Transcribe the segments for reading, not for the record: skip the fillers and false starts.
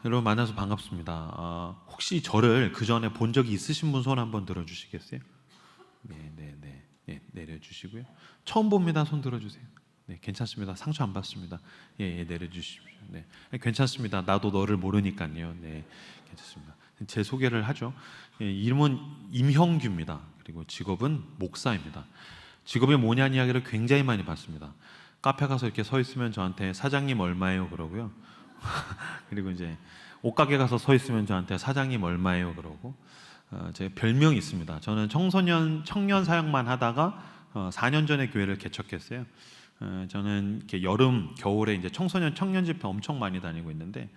여러분 만나서 반갑습니다. 혹시 저를 그 전에 본 적이 있으신 분 손 한번 들어주시겠어요? 네, 내려주시고요. 처음 봅니다. 손 들어주세요. 네, 괜찮습니다. 상처 안 받습니다. 내려주십시오. 네, 괜찮습니다. 나도 너를 모르니까요. 네, 괜찮습니다. 제 소개를 하죠. 이름은 임형규입니다. 그리고 직업은 목사입니다. 직업이 뭐냐는 이야기를 굉장히 많이 받습니다. 카페 가서 이렇게 서 있으면 저한테 사장님 얼마예요 그러고요. 그리고 이제 옷가게 가서 서 있으면 저한테 사장님 얼마예요 그러고, 제 별명이 있습니다. 저는 청년 사역만 하다가 4년 전에 교회를 개척했어요. 저는 이렇게 여름 겨울에 이제 청소년 청년 집회 엄청 많이 다니고 있는데,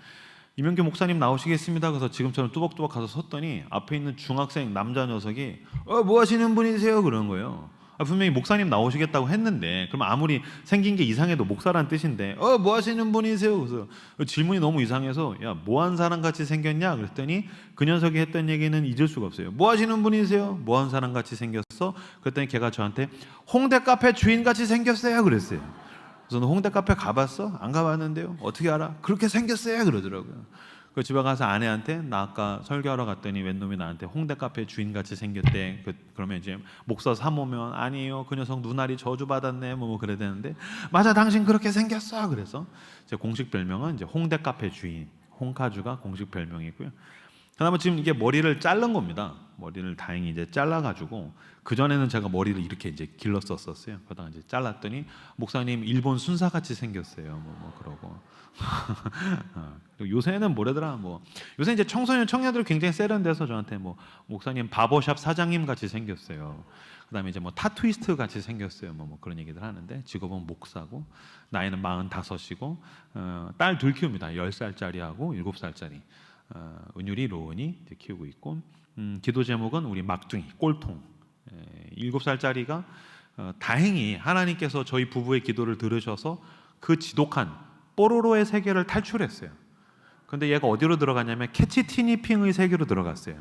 이명규 목사님 나오시겠습니다. 그래서 지금처럼 뚜벅뚜벅 가서 섰더니 앞에 있는 중학생 남자 녀석이 뭐 하시는 분이세요? 그러는 거예요. 분명히 목사님 나오시겠다고 했는데, 그럼 아무리 생긴 게 이상해도 목사란 뜻인데 뭐 하시는 분이세요? 그래서 질문이 너무 이상해서 야, 뭐 한 사람 같이 생겼냐? 그랬더니 그 녀석이 했던 얘기는 잊을 수가 없어요. 뭐 하시는 분이세요? 뭐 한 사람 같이 생겼어? 그랬더니 걔가 저한테 홍대 카페 주인 같이 생겼어요 그랬어요. 그래서 너 홍대 카페 가봤어? 안 가봤는데요. 어떻게 알아? 그렇게 생겼어요 그러더라고요. 그 집에 가서 아내한테 나 아까 설교하러 갔더니 웬 놈이 나한테 홍대 카페 주인같이 생겼대. 그러면 이제 목사 사모면 아니에요. 그 녀석 눈알이 저주받았네. 뭐 그래야 되는데 맞아 당신 그렇게 생겼어. 그래서 제 공식 별명은 이제 홍대 카페 주인 홍카주가 공식 별명이고요. 그다음에 지금 이게 머리를 자른 겁니다. 머리를 다행히 이제 잘라가지고, 그 전에는 제가 머리를 이렇게 이제 길렀었어요. 그러다가 이제 잘랐더니 목사님 일본 순사같이 생겼어요. 뭐 그러고. 그리고 요새는 뭐래더라, 요새 이제 청년들 굉장히 세련돼서 저한테 목사님 바버샵 사장님 같이 생겼어요. 그다음에 이제 타투이스트 같이 생겼어요. 뭐 그런 얘기들 하는데, 직업은 목사고 나이는 45이고 딸 둘 키웁니다. 10살짜리하고 7살짜리. 은율이 로운이 키우고 있고, 기도 제목은 우리 막둥이 꼴통 7살짜리가 다행히 하나님께서 저희 부부의 기도를 들으셔서 그 지독한 뽀로로의 세계를 탈출했어요. 근데 얘가 어디로 들어갔냐면 캐치티니핑의 세계로 들어갔어요.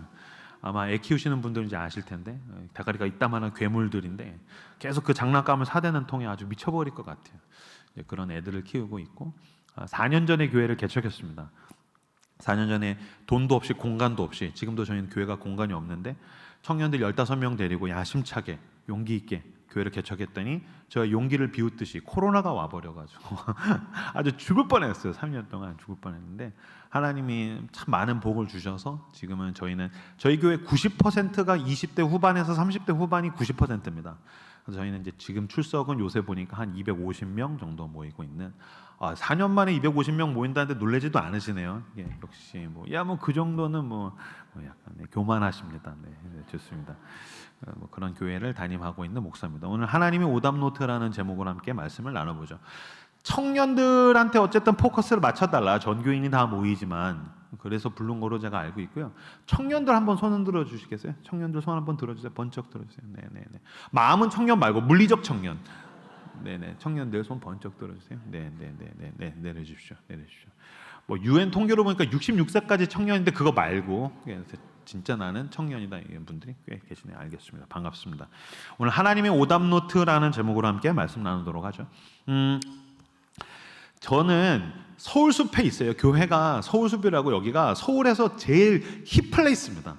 아마 애 키우시는 분들은 이제 아실 텐데, 대가리가 이따만한 괴물들인데 계속 그 장난감을 사대는 통에 아주 미쳐버릴 것 같아요. 그런 애들을 키우고 있고, 4년 전에 교회를 개척했습니다. 4년 전에 돈도 없이 공간도 없이, 지금도 저희는 교회가 공간이 없는데 청년들 15명 데리고 야심차게 용기 있게 교회를 개척했더니 제가 용기를 비웃듯이 코로나가 와버려가지고 아주 죽을 뻔했어요. 3년 동안 죽을 뻔했는데 하나님이 참 많은 복을 주셔서 지금은 저희 교회 90%가 20대 후반에서 30대 후반이 90%입니다. 그래서 저희는 이제 지금 출석은 요새 보니까 한 250명 정도 모이고 있는, 4년 만에 250명 모인다는데 놀라지도 않으시네요. 역시 그 정도는 약간 교만하십니다. 네, 좋습니다. 그런 교회를 담임하고 있는 목사입니다. 오늘 하나님의 오답 노트라는 제목으로 함께 말씀을 나눠보죠. 청년들한테 어쨌든 포커스를 맞춰달라. 전교인이 다 모이지만 그래서 부른 거로 제가 알고 있고요. 청년들 한번 손 흔들어 주시겠어요? 청년들 손 한번 들어주세요. 번쩍 들어주세요. 네네네. 마음은 청년 말고 물리적 청년. 네네. 청년들 손 번쩍 들어주세요. 네네네. 내려주십시오. UN 통계로 보니까 66세까지 청년인데 그거 말고 진짜 나는 청년이다 이런 분들이 꽤 계시네요. 알겠습니다. 반갑습니다. 오늘 하나님의 오답 노트라는 제목으로 함께 말씀 나누도록 하죠. 저는 서울숲에 있어요. 교회가 서울숲이라고, 여기가 서울에서 제일 힙플레이스입니다.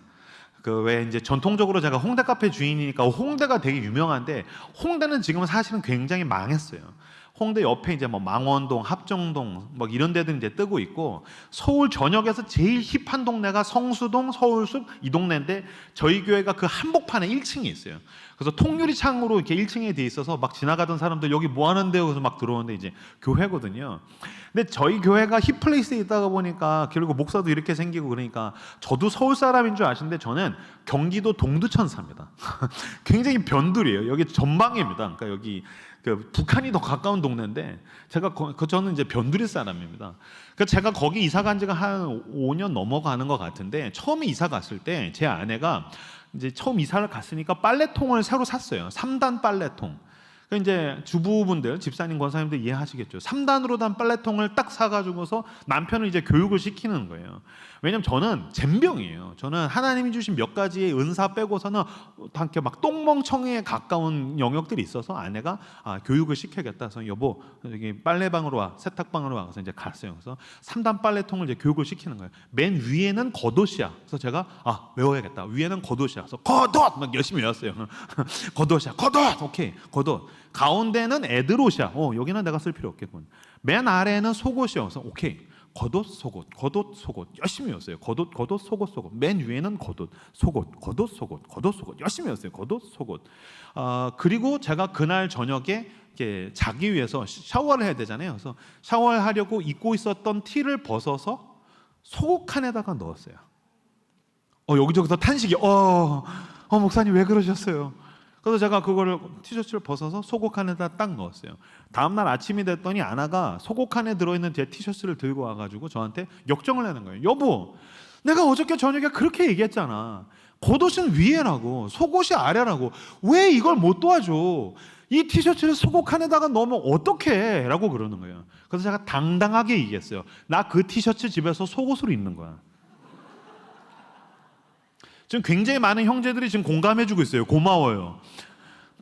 왜 이제 전통적으로 제가 홍대 카페 주인이니까 홍대가 되게 유명한데, 홍대는 지금은 사실은 굉장히 망했어요. 홍대 옆에 이제 망원동, 합정동 이런 데들 이제 뜨고 있고, 서울 전역에서 제일 힙한 동네가 성수동, 서울숲 이 동네인데 저희 교회가 그 한복판에 1층에 있어요. 그래서 통유리창으로 이렇게 1층에 돼 있어서 막 지나가던 사람들 여기 뭐 하는데요? 그래서 막 들어오는데 이제 교회거든요. 근데 저희 교회가 힙플레이스에 있다가 보니까 결국 목사도 이렇게 생기고, 그러니까 저도 서울 사람인 줄 아시는데 저는 경기도 동두천 삽니다. 굉장히 변두리예요. 여기 전방입니다. 그러니까 여기 북한이 더 가까운 동네인데 저는 이제 변두리 사람입니다. 그러니까 제가 거기 이사 간 지가 한 5년 넘어가는 것 같은데, 처음에 이사 갔을 때 제 아내가 이제 처음 이사를 갔으니까 빨래통을 새로 샀어요. 3단 빨래통. 그 이제 주부분들, 집사님, 권사님들 이해하시겠죠. 3단으로 단 빨래통을 딱 사가지고서 남편을 이제 교육을 시키는 거예요. 왜냐면 저는 젬병이에요. 저는 하나님이 주신 몇 가지의 은사 빼고서는 다 이렇게 막 똥멍청이에 가까운 영역들이 있어서 아내가 교육을 시켜야겠다. 그래서 여보 여기 빨래방으로 와, 세탁방으로 와. 그래서 이제 갔어요. 그래서 3단 빨래통을 이제 교육을 시키는 거예요. 맨 위에는 겉옷이야. 그래서 제가 외워야겠다. 위에는 겉옷이야. 그래서 겉옷 막 열심히 외웠어요. 겉옷이야. 겉옷. 오케이. 겉옷. 가운데는 애들옷이야. 여기는 내가 쓸 필요 없겠군. 맨 아래는 속옷이야. 그래서 오케이. 겉옷, 속옷, 겉옷, 속옷 열심히 외웠어요. 겉옷, 겉옷, 속옷, 속옷. 맨 위에는 겉옷, 속옷, 겉옷, 속옷, 겉옷, 속옷 열심히 외웠어요. 겉옷, 속옷. 그리고 제가 그날 저녁에 이렇게 자기 위해서 샤워를 해야 되잖아요. 그래서 샤워를 하려고 입고 있었던 티를 벗어서 속옷 칸에다가 넣었어요. 여기저기서 탄식이. 목사님 왜 그러셨어요? 그래서 제가 그거를 티셔츠를 벗어서 속옷 칸에다 딱 넣었어요. 다음날 아침이 됐더니 아나가 속옷 칸에 들어있는 제 티셔츠를 들고 와가지고 저한테 역정을 내는 거예요. 여보, 내가 어저께 저녁에 그렇게 얘기했잖아. 겉옷은 위에라고, 속옷이 아래라고. 왜 이걸 못 도와줘? 이 티셔츠를 속옷 칸에다가 넣으면 어떡해? 라고 그러는 거예요. 그래서 제가 당당하게 얘기했어요. 나 그 티셔츠 집에서 속옷으로 입는 거야. 지금 굉장히 많은 형제들이 지금 공감해주고 있어요. 고마워요.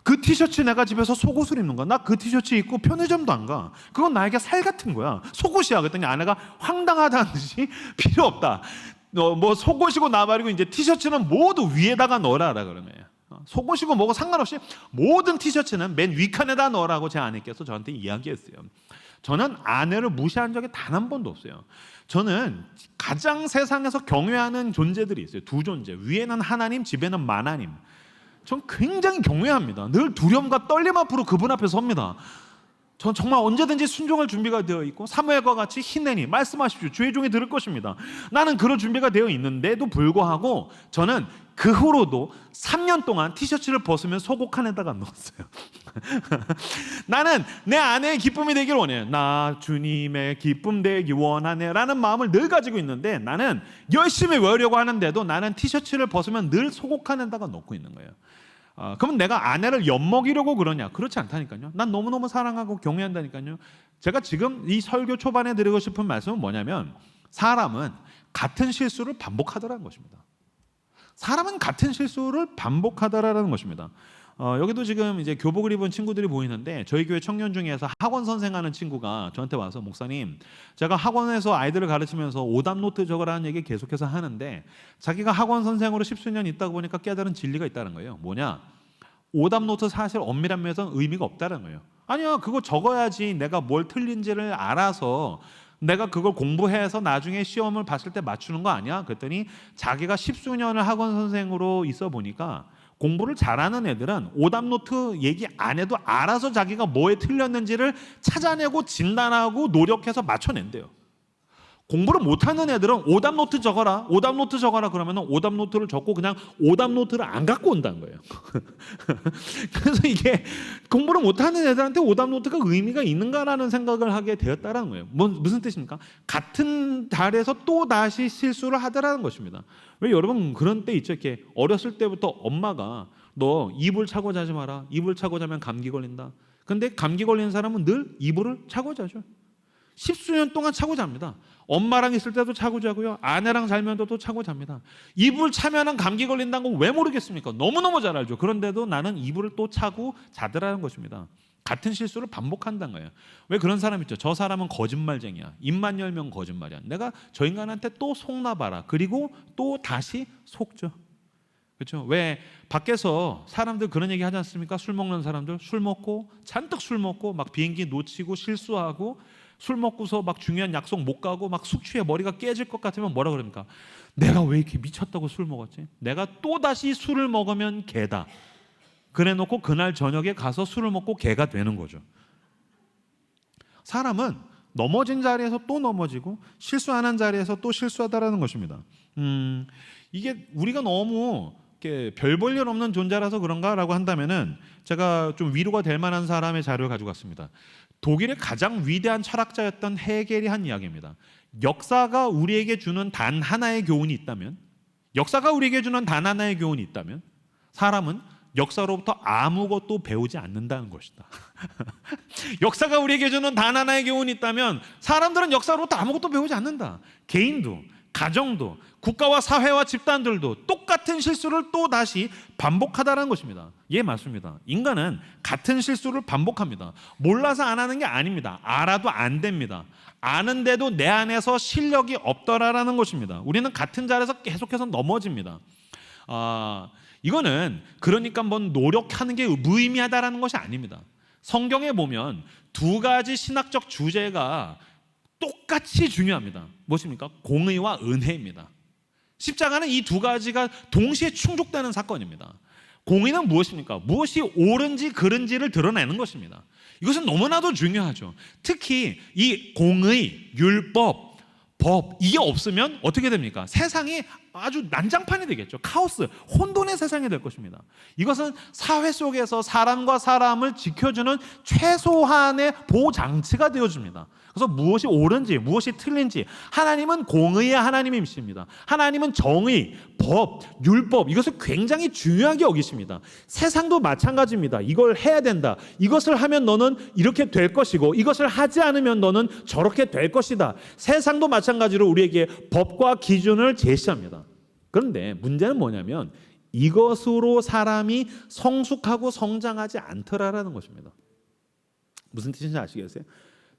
그 티셔츠 내가 집에서 속옷을 입는 거야. 나 그 티셔츠 입고 편의점도 안 가. 그건 나에게 살 같은 거야. 속옷이야. 그랬더니 아내가 황당하다는 듯이 필요 없다. 너 뭐 속옷이고 나발이고 이제 티셔츠는 모두 위에다가 넣어라라 그러는 거예요. 속옷이고 뭐고 상관없이 모든 티셔츠는 맨 위칸에다 넣으라고 제 아내께서 저한테 이야기했어요. 저는 아내를 무시한 적이 단 한 번도 없어요. 저는 가장 세상에서 경외하는 존재들이 있어요. 두 존재. 위에는 하나님, 집에는 만하님. 전 굉장히 경외합니다. 늘 두려움과 떨림 앞으로 그분 앞에 섭니다. 전 정말 언제든지 순종할 준비가 되어 있고 사무엘과 같이 힘내니 말씀하십시오. 주의 종이 들을 것입니다. 나는 그런 준비가 되어 있는데도 불구하고 저는 그 후로도 3년 동안 티셔츠를 벗으면 속옷 칸에다가 넣었어요. 나는 내 아내의 기쁨이 되기를 원해요. 나 주님의 기쁨 되기 원하네 라는 마음을 늘 가지고 있는데 나는 열심히 외우려고 하는데도 나는 티셔츠를 벗으면 늘 속옷 칸에다가 넣고 있는 거예요. 그러면 내가 아내를 엿먹이려고 그러냐? 그렇지 않다니까요. 난 너무너무 사랑하고 경외한다니까요. 제가 지금 이 설교 초반에 드리고 싶은 말씀은 뭐냐면 사람은 같은 실수를 반복하더라는 것입니다. 사람은 같은 실수를 반복하더라는 것입니다. 여기도 지금 이제 교복을 입은 친구들이 보이는데 저희 교회 청년 중에서 학원 선생하는 친구가 저한테 와서 목사님, 제가 학원에서 아이들을 가르치면서 오답 노트 적으라는 얘기 계속해서 하는데 자기가 학원 선생으로 10수년 있다가 보니까 깨달은 진리가 있다는 거예요. 뭐냐? 오답 노트 사실 엄밀한 면에서는 의미가 없다는 거예요. 아니야, 그거 적어야지 내가 뭘 틀린지를 알아서 내가 그걸 공부해서 나중에 시험을 봤을 때 맞추는 거 아니야? 그랬더니 자기가 10수년을 학원 선생으로 있어 보니까 공부를 잘하는 애들은 오답노트 얘기 안 해도 알아서 자기가 뭐에 틀렸는지를 찾아내고 진단하고 노력해서 맞춰낸대요. 공부를 못하는 애들은 오답노트 적어라, 오답노트 적어라 그러면 오답노트를 적고 그냥 오답노트를 안 갖고 온다는 거예요. 그래서 이게 공부를 못하는 애들한테 오답노트가 의미가 있는가라는 생각을 하게 되었다는 거예요. 무슨 뜻입니까? 같은 달에서 또 다시 실수를 하더라는 것입니다. 왜 여러분 그런 때 있죠? 이렇게 어렸을 때부터 엄마가 너 이불 차고 자지 마라. 이불 차고 자면 감기 걸린다. 근데 감기 걸리는 사람은 늘 이불을 차고 자죠. 10수년 동안 차고 잡니다. 엄마랑 있을 때도 차고 자고요. 아내랑 살면도 또 차고 잡니다. 이불 차면은 감기 걸린다는 거 왜 모르겠습니까? 너무너무 잘 알죠. 그런데도 나는 이불을 또 차고 자더라는 것입니다. 같은 실수를 반복한다는 거예요. 왜 그런 사람 있죠? 저 사람은 거짓말쟁이야. 입만 열면 거짓말이야. 내가 저 인간한테 또 속나봐라. 그리고 또 다시 속죠. 그렇죠? 왜 밖에서 사람들 그런 얘기 하지 않습니까? 술 먹는 사람들 술 먹고 잔뜩 술 먹고 막 비행기 놓치고 실수하고 술 먹고서 막 중요한 약속 못 가고 막 숙취에 머리가 깨질 것 같으면 뭐라 그럽니까? 내가 왜 이렇게 미쳤다고 술 먹었지? 내가 또 다시 술을 먹으면 개다. 그래놓고 그날 저녁에 가서 술을 먹고 개가 되는 거죠. 사람은 넘어진 자리에서 또 넘어지고 실수하는 자리에서 또 실수하다라는 것입니다. 이게 우리가 너무 별 볼 일 없는 존재라서 그런가라고 한다면은 제가 좀 위로가 될 만한 사람의 자료를 가지고 왔습니다. 독일의 가장 위대한 철학자였던 헤겔이 한 이야기입니다. 역사가 우리에게 주는 단 하나의 교훈이 있다면, 역사가 우리에게 주는 단 하나의 교훈이 있다면, 사람은 역사로부터 아무것도 배우지 않는다는 것이다. 역사가 우리에게 주는 단 하나의 교훈이 있다면 사람들은 역사로부터 아무것도 배우지 않는다. 개인도, 가정도, 국가와 사회와 집단들도 똑같은 실수를 또 다시 반복하다는 것입니다. 예, 맞습니다. 인간은 같은 실수를 반복합니다. 몰라서 안 하는 게 아닙니다. 알아도 안 됩니다. 아는데도 내 안에서 실력이 없더라라는 것입니다. 우리는 같은 자리에서 계속해서 넘어집니다. 이거는 그러니까 노력하는 게 무의미하다라는 것이 아닙니다. 성경에 보면 두 가지 신학적 주제가 똑같이 중요합니다. 무엇입니까? 공의와 은혜입니다. 십자가는 이 두 가지가 동시에 충족되는 사건입니다. 공의는 무엇입니까? 무엇이 옳은지 그른지를 드러내는 것입니다. 이것은 너무나도 중요하죠. 특히 이 공의, 율법, 법 이게 없으면 어떻게 됩니까? 세상이 아주 난장판이 되겠죠. 카오스, 혼돈의 세상이 될 것입니다. 이것은 사회 속에서 사람과 사람을 지켜주는 최소한의 보호장치가 되어줍니다. 그래서 무엇이 옳은지 무엇이 틀린지, 하나님은 공의의 하나님이십니다. 하나님은 정의, 법, 율법 이것을 굉장히 중요하게 여기십니다. 세상도 마찬가지입니다. 이걸 해야 된다. 이것을 하면 너는 이렇게 될 것이고 이것을 하지 않으면 너는 저렇게 될 것이다. 세상도 마찬가지로 우리에게 법과 기준을 제시합니다. 그런데 문제는 뭐냐면 이것으로 사람이 성숙하고 성장하지 않더라라는 것입니다. 무슨 뜻인지 아시겠어요?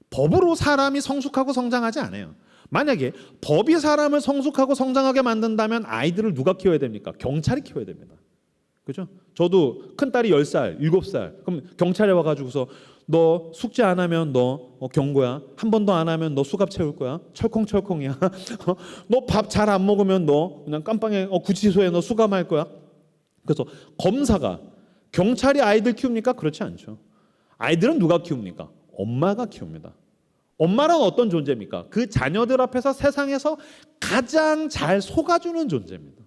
법으로 사람이 성숙하고 성장하지 않아요. 만약에 법이 사람을 성숙하고 성장하게 만든다면 아이들을 누가 키워야 됩니까? 경찰이 키워야 됩니다. 그죠? 저도 큰딸이 10살, 7살. 그럼 경찰에 와가지고서 너 숙제 안 하면 너 경고야. 한 번도 안 하면 너 수갑 채울 거야. 철컹철컹이야. 너 밥 잘 안 먹으면 너 그냥 깜빵에 구치소에 너 수감할 거야. 그래서 검사가, 경찰이 아이들 키웁니까? 그렇지 않죠. 아이들은 누가 키웁니까? 엄마가 키웁니다. 엄마는 어떤 존재입니까? 그 자녀들 앞에서 세상에서 가장 잘 속아주는 존재입니다.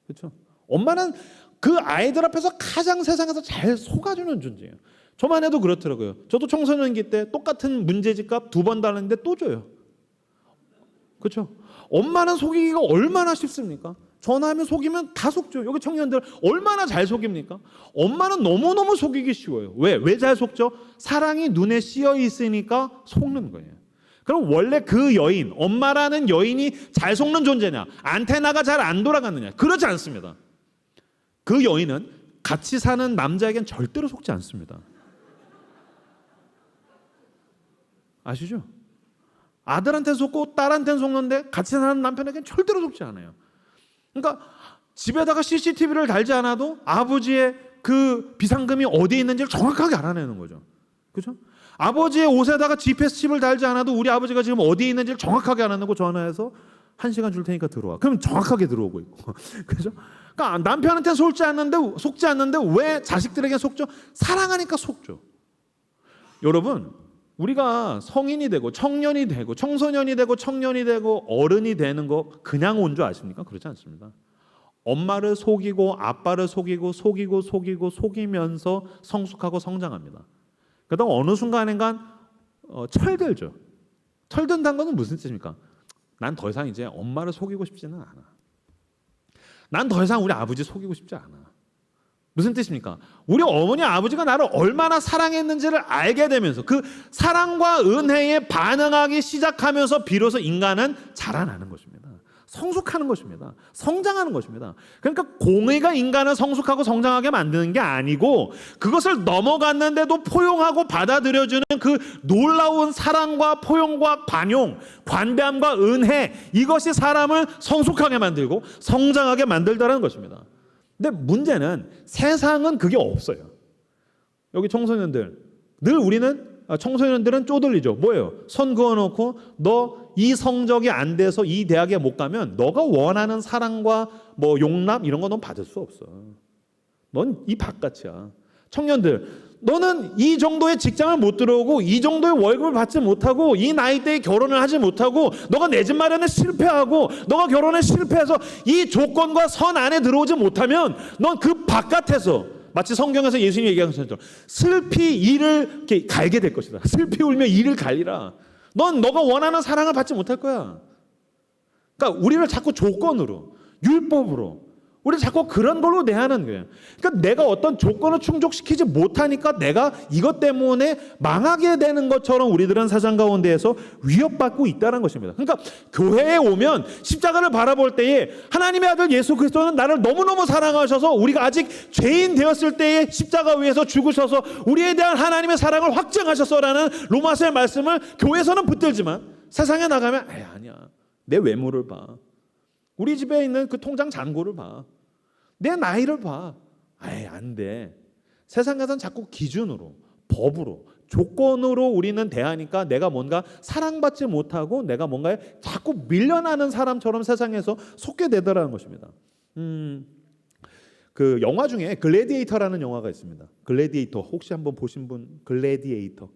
그렇죠? 엄마는 그 아이들 앞에서 가장 세상에서 잘 속아주는 존재예요. 저만 해도 그렇더라고요. 저도 청소년기 때 똑같은 문제집값 2번 달랐는데 또 줘요. 그렇죠? 엄마는 속이기가 얼마나 쉽습니까? 전화하면 속이면 다 속죠. 여기 청년들 얼마나 잘 속입니까? 엄마는 너무너무 속이기 쉬워요. 왜 잘 속죠? 사랑이 눈에 씌어 있으니까 속는 거예요. 그럼 원래 그 여인, 엄마라는 여인이 잘 속는 존재냐? 안테나가 잘 안 돌아가느냐? 그렇지 않습니다. 그 여인은 같이 사는 남자에겐 절대로 속지 않습니다. 아시죠? 아들한테 속고 딸한테는 속는데 같이 사는 남편에겐 절대로 속지 않아요. 그러니까 집에다가 CCTV를 달지 않아도 아버지의 그 비상금이 어디에 있는지를 정확하게 알아내는 거죠. 그렇죠? 아버지의 옷에다가 GPS 칩을 달지 않아도 우리 아버지가 지금 어디에 있는지를 정확하게 알아내고 전화해서 1시간 줄 테니까 들어와. 그럼 정확하게 들어오고 있고. 그렇죠? 그러니까 남편한테는 속지 않는데 왜 자식들에게 속죠? 사랑하니까 속죠. 여러분, 우리가 성인이 되고 청년이 되고 청소년이 되고 청년이 되고 어른이 되는 거 그냥 온 줄 아십니까? 그렇지 않습니다. 엄마를 속이고 아빠를 속이면서 성숙하고 성장합니다. 그러다가 어느 순간인가 철들죠. 철든다는 것은 무슨 뜻입니까? 난 더 이상 이제 엄마를 속이고 싶지는 않아. 난 더 이상 우리 아버지 속이고 싶지 않아. 무슨 뜻입니까? 우리 어머니 아버지가 나를 얼마나 사랑했는지를 알게 되면서 그 사랑과 은혜에 반응하기 시작하면서 비로소 인간은 자라나는 것입니다. 성숙하는 것입니다. 성장하는 것입니다. 그러니까 공의가 인간을 성숙하고 성장하게 만드는 게 아니고 그것을 넘어갔는데도 포용하고 받아들여주는 그 놀라운 사랑과 포용과 반용, 관대함과 은혜, 이것이 사람을 성숙하게 만들고 성장하게 만들다라는 것입니다. 근데 문제는 세상은 그게 없어요. 여기 청소년들, 늘 우리는 청소년들은 쪼들리죠. 뭐예요? 선 그어놓고 너 이 성적이 안 돼서 이 대학에 못 가면 너가 원하는 사랑과 뭐 용납 이런 거 넌 받을 수 없어. 넌 이 바깥이야. 청년들, 너는 이 정도의 직장을 못 들어오고 이 정도의 월급을 받지 못하고 이 나이대에 결혼을 하지 못하고 너가 내 집 마련에 실패하고 너가 결혼에 실패해서 이 조건과 선 안에 들어오지 못하면 넌 그 바깥에서 마치 성경에서 예수님이 얘기한 것처럼 슬피 이를 이렇게 갈게 될 것이다. 슬피 울며 이를 갈리라. 넌 너가 원하는 사랑을 받지 못할 거야. 그러니까 우리를 자꾸 조건으로, 율법으로, 우리 자꾸 그런 걸로 대하는 거예요. 그러니까 내가 어떤 조건을 충족시키지 못하니까 내가 이것 때문에 망하게 되는 것처럼 우리들은 사상 가운데에서 위협받고 있다는 것입니다. 그러니까 교회에 오면 십자가를 바라볼 때에 하나님의 아들 예수 그리스도는 나를 너무너무 사랑하셔서 우리가 아직 죄인 되었을 때에 십자가 위에서 죽으셔서 우리에 대한 하나님의 사랑을 확증하셨어라는 로마서의 말씀을 교회에서는 붙들지만 세상에 나가면 아니야. 내 외모를 봐. 우리 집에 있는 그 통장 잔고를 봐. 내 나이를 봐. 안 돼. 세상에서는 자꾸 기준으로, 법으로, 조건으로 우리는 대하니까 내가 뭔가 사랑받지 못하고 내가 뭔가에 자꾸 밀려나는 사람처럼 세상에서 속게 되더라는 것입니다. 그 영화 중에 글래디에이터라는 영화가 있습니다. 글래디에이터 혹시 한번 보신 분? 글래디에이터.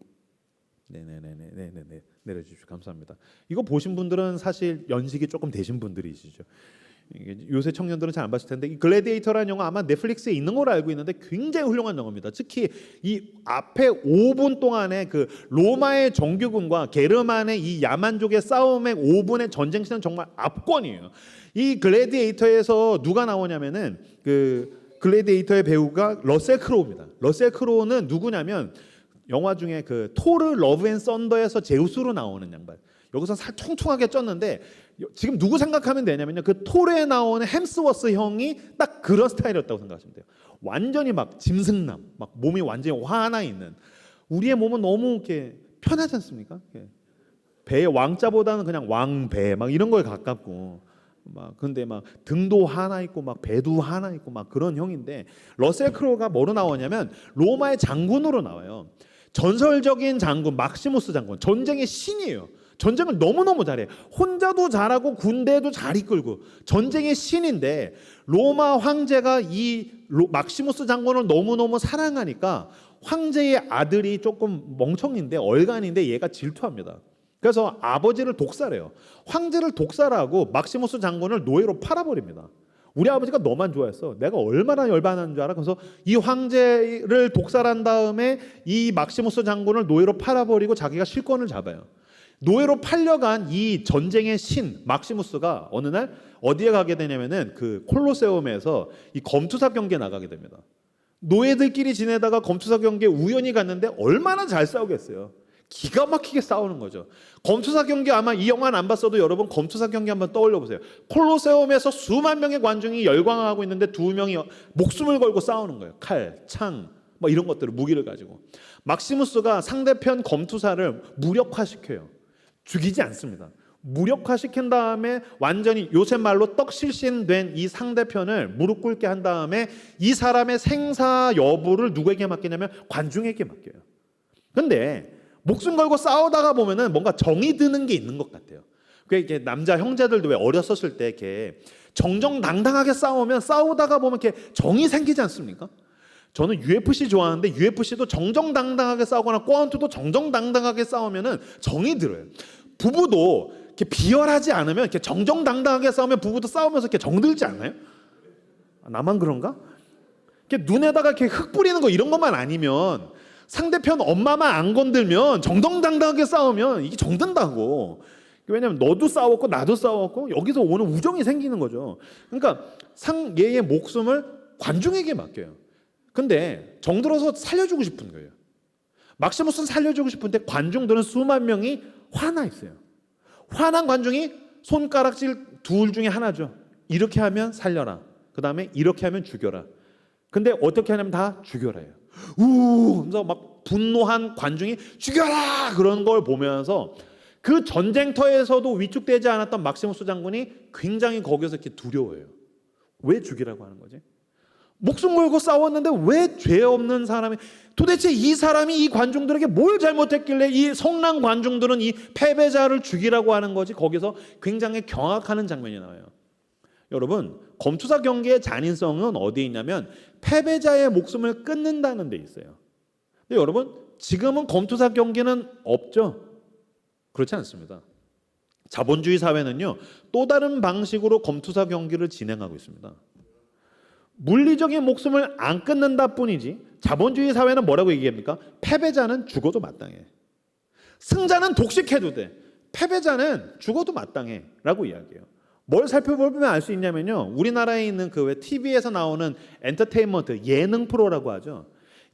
네네네네네네 내려주십시오. 감사합니다. 이거 보신 분들은 사실 연식이 조금 되신 분들이시죠. 요새 청년들은 잘 안 봤을 텐데 이 글래디에이터라는 영화 아마 넷플릭스에 있는 걸로 알고 있는데 굉장히 훌륭한 영화입니다. 특히 이 앞에 5분 동안에 그 로마의 정규군과 게르만의 이 야만족의 싸움의 5분의 전쟁 시는 정말 압권이에요. 이 글래디에이터에서 누가 나오냐면은 그 글래디에이터의 배우가 러셀 크로우입니다. 러셀 크로우는 누구냐면 영화 중에 그 토르 러브 앤 썬더에서 제우스로 나오는 양반. 여기서 살 퉁퉁하게 쪘는데 지금 누구 생각하면 되냐면요. 그 토르에 나오는 햄스워스 형이 딱 그런 스타일이었다고 생각하시면 돼요. 완전히 막 짐승남, 막 몸이 완전히 화나 있는. 우리의 몸은 너무 이렇게 편하지 않습니까? 배의 왕자보다는 그냥 왕배 막 이런 거에 가깝고 막 근데 막 등도 하나 있고 막 배도 하나 있고 막 그런 형인데 러셀 크로우가 뭐로 나오냐면 로마의 장군으로 나와요. 전설적인 장군 막시무스 장군, 전쟁의 신이에요. 전쟁을 너무너무 잘해. 혼자도 잘하고 군대도 잘 이끌고 전쟁의 신인데 로마 황제가 이 막시무스 장군을 너무너무 사랑하니까 황제의 아들이 조금 멍청인데 얼간인데 얘가 질투합니다. 그래서 아버지를 독살해요. 황제를 독살하고 막시무스 장군을 노예로 팔아버립니다. 우리 아버지가 너만 좋아했어. 내가 얼마나 열받았는 줄 알아? 그래서 이 황제를 독살한 다음에 이 막시무스 장군을 노예로 팔아버리고 자기가 실권을 잡아요. 노예로 팔려간 이 전쟁의 신 막시무스가 어느 날 어디에 가게 되냐면은 그 콜로세움에서 이 검투사 경기에 나가게 됩니다. 노예들끼리 지내다가 검투사 경기에 우연히 갔는데 얼마나 잘 싸우겠어요. 기가 막히게 싸우는 거죠. 검투사 경기 아마 이 영화는 안 봤어도 여러분 검투사 경기 한번 떠올려 보세요. 콜로세움에서 수만 명의 관중이 열광하고 있는데 두 명이 목숨을 걸고 싸우는 거예요. 칼, 창, 뭐 이런 것들을 무기를 가지고. 막시무스가 상대편 검투사를 무력화시켜요. 죽이지 않습니다. 무력화시킨 다음에 완전히 요새 말로 떡실신된 이 상대편을 무릎 꿇게 한 다음에 이 사람의 생사 여부를 누구에게 맡기냐면 관중에게 맡겨요. 근데 목숨 걸고 싸우다가 보면은 뭔가 정이 드는 게 있는 것 같아요. 이렇게 남자 형제들도 왜 어렸었을 때 이렇게 정정당당하게 싸우면 싸우다가 보면 이렇게 정이 생기지 않습니까? 저는 UFC 좋아하는데 UFC도 정정당당하게 싸우거나 꼬안투도 정정당당하게 싸우면은 정이 들어요. 부부도 이렇게 비열하지 않으면 이렇게 정정당당하게 싸우면 부부도 싸우면서 이렇게 정들지 않아요? 나만 그런가? 이렇게 눈에다가 이렇게 흙 뿌리는 거 이런 것만 아니면 상대편 엄마만 안 건들면 정정당당하게 싸우면 이게 정든다고. 왜냐면 너도 싸웠고 나도 싸웠고 여기서 오는 우정이 생기는 거죠. 그러니까 얘의 목숨을 관중에게 맡겨요. 근데 정들어서 살려주고 싶은 거예요. 막시무스는 살려주고 싶은데 관중들은 수만 명이 화나 있어요. 화난 관중이 손가락질 둘 중에 하나죠. 이렇게 하면 살려라. 그 다음에 이렇게 하면 죽여라. 근데 어떻게 하냐면 다 죽여라요. 그래서 막 분노한 관중이 죽여라 그런 걸 보면서 그 전쟁터에서도 위축되지 않았던 막시무스 장군이 굉장히 거기서 이렇게 두려워해요. 왜 죽이라고 하는 거지? 목숨 걸고 싸웠는데 왜 죄 없는 사람이 도대체 이 사람이 이 관중들에게 뭘 잘못했길래 이 성난 관중들은 이 패배자를 죽이라고 하는 거지? 거기서 굉장히 경악하는 장면이 나와요. 여러분 검투사 경기의 잔인성은 어디에 있냐면 패배자의 목숨을 끊는다는 데 있어요. 근데 여러분 지금은 검투사 경기는 없죠? 그렇지 않습니다. 자본주의 사회는요 또 다른 방식으로 검투사 경기를 진행하고 있습니다. 물리적인 목숨을 안 끊는다 뿐이지 자본주의 사회는 뭐라고 얘기합니까? 패배자는 죽어도 마땅해. 승자는 독식해도 돼. 패배자는 죽어도 마땅해 라고 이야기해요. 뭘 살펴보면 알 수 있냐면요. 우리나라에 있는 그 왜 TV에서 나오는 엔터테인먼트 예능 프로라고 하죠.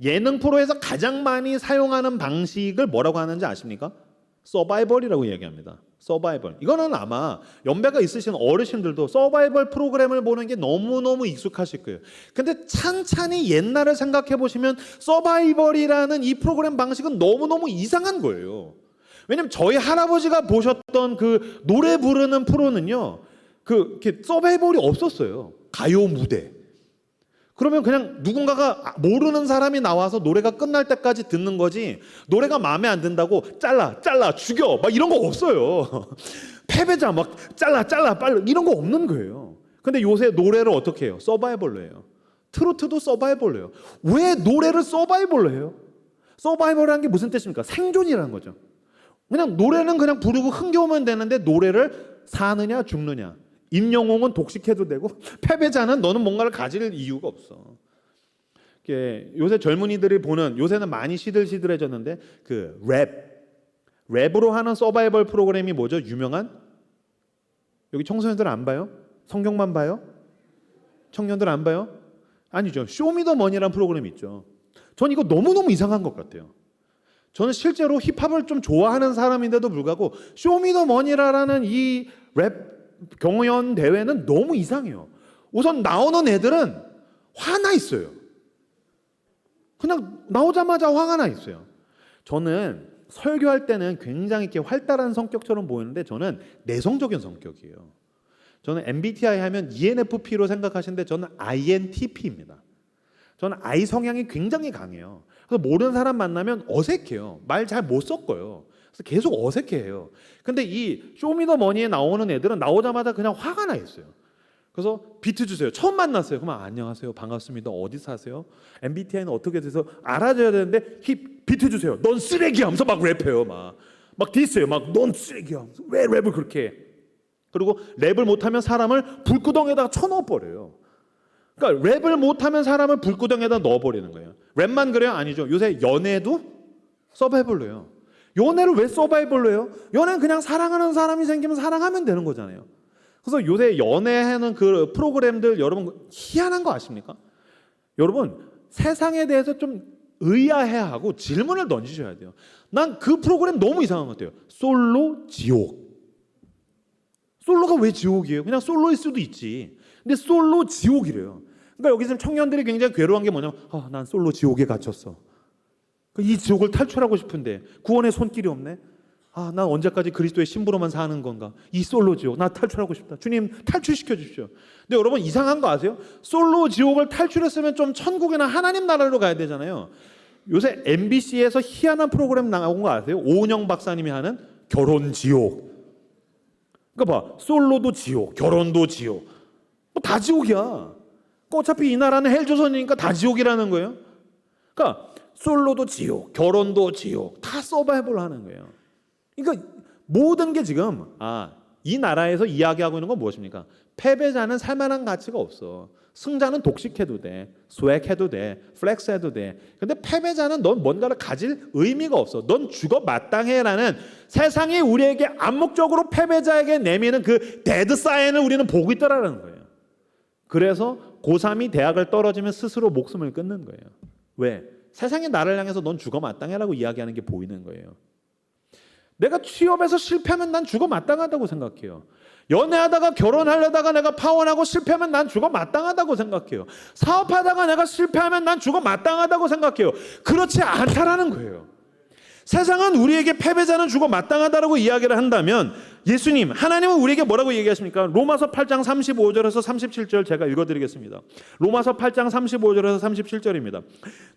예능 프로에서 가장 많이 사용하는 방식을 뭐라고 하는지 아십니까? 서바이벌이라고 얘기합니다. 서바이벌. 이거는 아마 연배가 있으신 어르신들도 서바이벌 프로그램을 보는 게 너무너무 익숙하실 거예요. 근데 찬찬히 옛날을 생각해 보시면 서바이벌이라는 이 프로그램 방식은 너무너무 이상한 거예요. 왜냐면 저희 할아버지가 보셨던 그 노래 부르는 프로는요. 이렇게 서바이벌이 없었어요. 가요 무대. 그러면 그냥 누군가가 모르는 사람이 나와서 노래가 끝날 때까지 듣는 거지, 노래가 마음에 안 든다고 잘라 죽여 막 이런 거 없어요. 패배자 막 잘라 빨리 이런 거 없는 거예요. 근데 요새 노래를 어떻게 해요? 서바이벌로 해요. 트로트도 서바이벌로 해요. 왜 노래를 서바이벌로 해요? 서바이벌이라는 게 무슨 뜻입니까? 생존이라는 거죠. 그냥 노래는 그냥 부르고 흥겨우면 되는데 노래를 사느냐 죽느냐. 임영웅은 독식해도 되고 패배자는 너는 뭔가를 가질 이유가 없어. 요새 젊은이들이 보는, 요새는 많이 시들시들해졌는데 그 랩으로 하는 서바이벌 프로그램이 뭐죠? 유명한? 여기 청소년들 안 봐요? 성경만 봐요? 청년들 안 봐요? 아니죠. 쇼미더머니라는 프로그램이 있죠. 전 이거 너무너무 이상한 것 같아요. 저는 실제로 힙합을 좀 좋아하는 사람인데도 불구하고 쇼미더머니라는 이 랩 경연 대회는 너무 이상해요. 우선 나오는 애들은 화나 있어요. 그냥 나오자마자 화가 나 있어요. 저는 설교할 때는 굉장히 이렇게 활달한 성격처럼 보이는데 저는 내성적인 성격이에요. 저는 MBTI 하면 ENFP로 생각하시는데 저는 INTP입니다. 저는 I 성향이 굉장히 강해요. 그래서 모르는 사람 만나면 어색해요. 말 잘 못 섞어요. 그래서 계속 어색해해요. 근데 이 쇼미더머니에 나오는 애들은 나오자마자 그냥 화가 나 있어요. 그래서 비트 주세요. 처음 만났어요. 그러면 안녕하세요. 반갑습니다. 어디 사세요? MBTI는 어떻게 돼서 알아줘야 되는데 비트 주세요. 넌 쓰레기야 하면서 막 랩해요. 막 디스해요. 막 넌 쓰레기야 하면서 왜 랩을 그렇게 해? 그리고 랩을 못하면 사람을 불구덩이에다가 쳐넣어버려요. 그러니까 랩을 못하면 사람을 불구덩이에다 넣어버리는 거예요. 랩만 그래요? 아니죠. 요새 연애도 서바이벌로 해요. 연애를 왜 서바이벌로 해요? 연애는 그냥 사랑하는 사람이 생기면 사랑하면 되는 거잖아요. 그래서 요새 연애하는 그 프로그램들 여러분 희한한 거 아십니까? 여러분 세상에 대해서 좀 의아해야 하고 질문을 던지셔야 돼요. 난 그 프로그램 너무 이상한 것 같아요. 솔로 지옥. 솔로가 왜 지옥이에요? 그냥 솔로일 수도 있지. 근데 솔로 지옥이래요. 그러니까 여기 지금 청년들이 굉장히 괴로운 게 뭐냐면 난 솔로 지옥에 갇혔어. 이 지옥을 탈출하고 싶은데 구원의 손길이 없네. 난 언제까지 그리스도의 신부로만 사는 건가? 이 솔로 지옥 나 탈출하고 싶다. 주님 탈출시켜 주십시오. 근데 여러분 이상한 거 아세요? 솔로 지옥을 탈출했으면 좀 천국이나 하나님 나라로 가야 되잖아요. 요새 MBC에서 희한한 프로그램 나온 거 아세요? 오은영 박사님이 하는 결혼 지옥. 그러니까 봐, 솔로도 지옥, 결혼도 지옥. 뭐 다 지옥이야. 어차피 이 나라는 헬조선이니까 다 지옥이라는 거예요. 그러니까 솔로도 지옥, 결혼도 지옥, 다 서바이벌 하는 거예요. 그러니까 모든 게 지금 이 나라에서 이야기하고 있는 건 무엇입니까? 패배자는 살만한 가치가 없어. 승자는 독식해도 돼, 스웩해도 돼, 플렉스해도 돼. 근데 패배자는 넌 뭔가를 가질 의미가 없어. 넌 죽어 마땅해라는 세상이 우리에게 암묵적으로 패배자에게 내미는 그 데드 사인을 우리는 보고 있다라는 거예요. 그래서 고3이 대학을 떨어지면 스스로 목숨을 끊는 거예요. 왜? 세상이 나를 향해서 넌 죽어 마땅해라고 이야기하는 게 보이는 거예요. 내가 취업해서 실패하면 난 죽어 마땅하다고 생각해요. 연애하다가 결혼하려다가 내가 파혼하고 실패하면 난 죽어 마땅하다고 생각해요. 사업하다가 내가 실패하면 난 죽어 마땅하다고 생각해요. 그렇지 않다라는 거예요. 세상은 우리에게 패배자는 죽어 마땅하다라고 이야기를 한다면 예수님, 하나님은 우리에게 뭐라고 얘기하십니까? 로마서 8장 35절에서 37절 제가 읽어드리겠습니다. 로마서 8장 35절에서 37절입니다.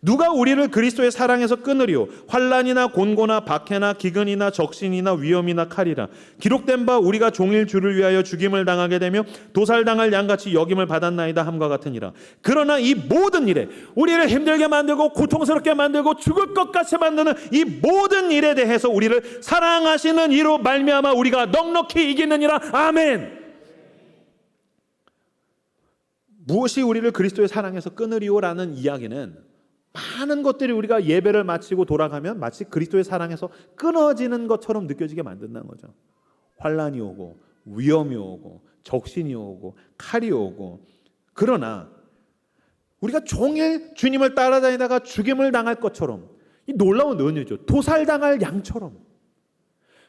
누가 우리를 그리스도의 사랑에서 끊으리요? 환난이나 곤고나 박해나 기근이나 적신이나 위험이나 칼이라. 기록된 바 우리가 종일 주를 위하여 죽임을 당하게 되며 도살당할 양같이 여김을 받았나이다 함과 같으니라. 그러나 이 모든 일에 우리를 힘들게 만들고 고통스럽게 만들고 죽을 것 같이 만드는 이 모든 일에 대해서 우리를 사랑하시는 이로 말미암아 우리가 넉넉히 이기느니라. 아멘. 무엇이 우리를 그리스도의 사랑에서 끊으리오라는 이야기는 많은 것들이 우리가 예배를 마치고 돌아가면 마치 그리스도의 사랑에서 끊어지는 것처럼 느껴지게 만든다는 거죠. 환난이 오고 위험이 오고 적신이 오고 칼이 오고, 그러나 우리가 종일 주님을 따라다니다가 죽임을 당할 것처럼, 이 놀라운 은혜죠. 도살당할 양처럼.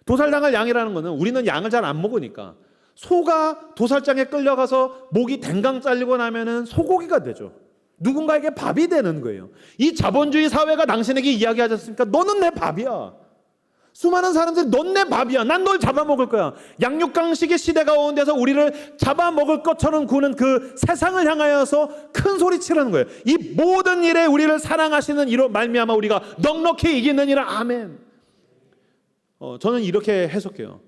도살당할 양이라는 것은 우리는 양을 잘 안 먹으니까 소가 도살장에 끌려가서 목이 댕강 잘리고 나면은 소고기가 되죠. 누군가에게 밥이 되는 거예요. 이 자본주의 사회가 당신에게 이야기하지 않습니까? 너는 내 밥이야. 수많은 사람들이 넌 내 밥이야. 난 널 잡아먹을 거야. 양육강식의 시대가 온 데서 우리를 잡아먹을 것처럼 구는 그 세상을 향하여서 큰 소리 치라는 거예요. 이 모든 일에 우리를 사랑하시는 이로 말미암아 우리가 넉넉히 이기느니라. 아멘. 저는 이렇게 해석해요.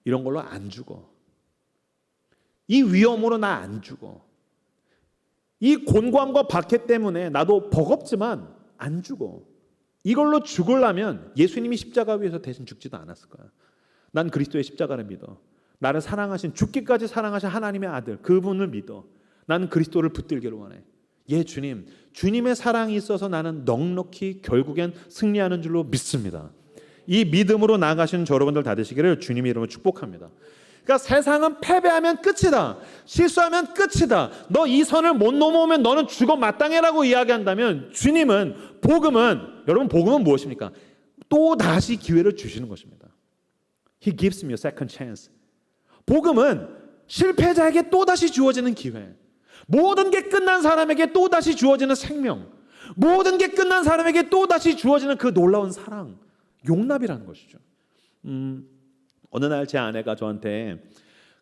이런 걸로 안 죽어. 이 위험으로 나 안 죽어. 이 곤고함과 박해 때문에 나도 버겁지만 안 죽어. 이걸로 죽으려면 예수님이 십자가 위에서 대신 죽지도 않았을 거야. 난 그리스도의 십자가를 믿어. 나를 사랑하신, 죽기까지 사랑하신 하나님의 아들, 그분을 믿어. 나는 그리스도를 붙들기를 원해. 예, 주님. 주님의 사랑이 있어서 나는 넉넉히 결국엔 승리하는 줄로 믿습니다. 이 믿음으로 나아가시는 여러분들 다 되시기를 주님의 이름으로 축복합니다. 그러니까 세상은 패배하면 끝이다. 실수하면 끝이다. 너 이 선을 못 넘어오면 너는 죽어 마땅해라고 이야기한다면, 주님은, 여러분 복음은 무엇입니까? 또 다시 기회를 주시는 것입니다. He gives me a second chance. 복음은 실패자에게 또 다시 주어지는 기회. 모든 게 끝난 사람에게 또 다시 주어지는 생명. 모든 게 끝난 사람에게 또 다시 주어지는 그 놀라운 사랑, 용납이라는 것이죠. 어느 날 제 아내가 저한테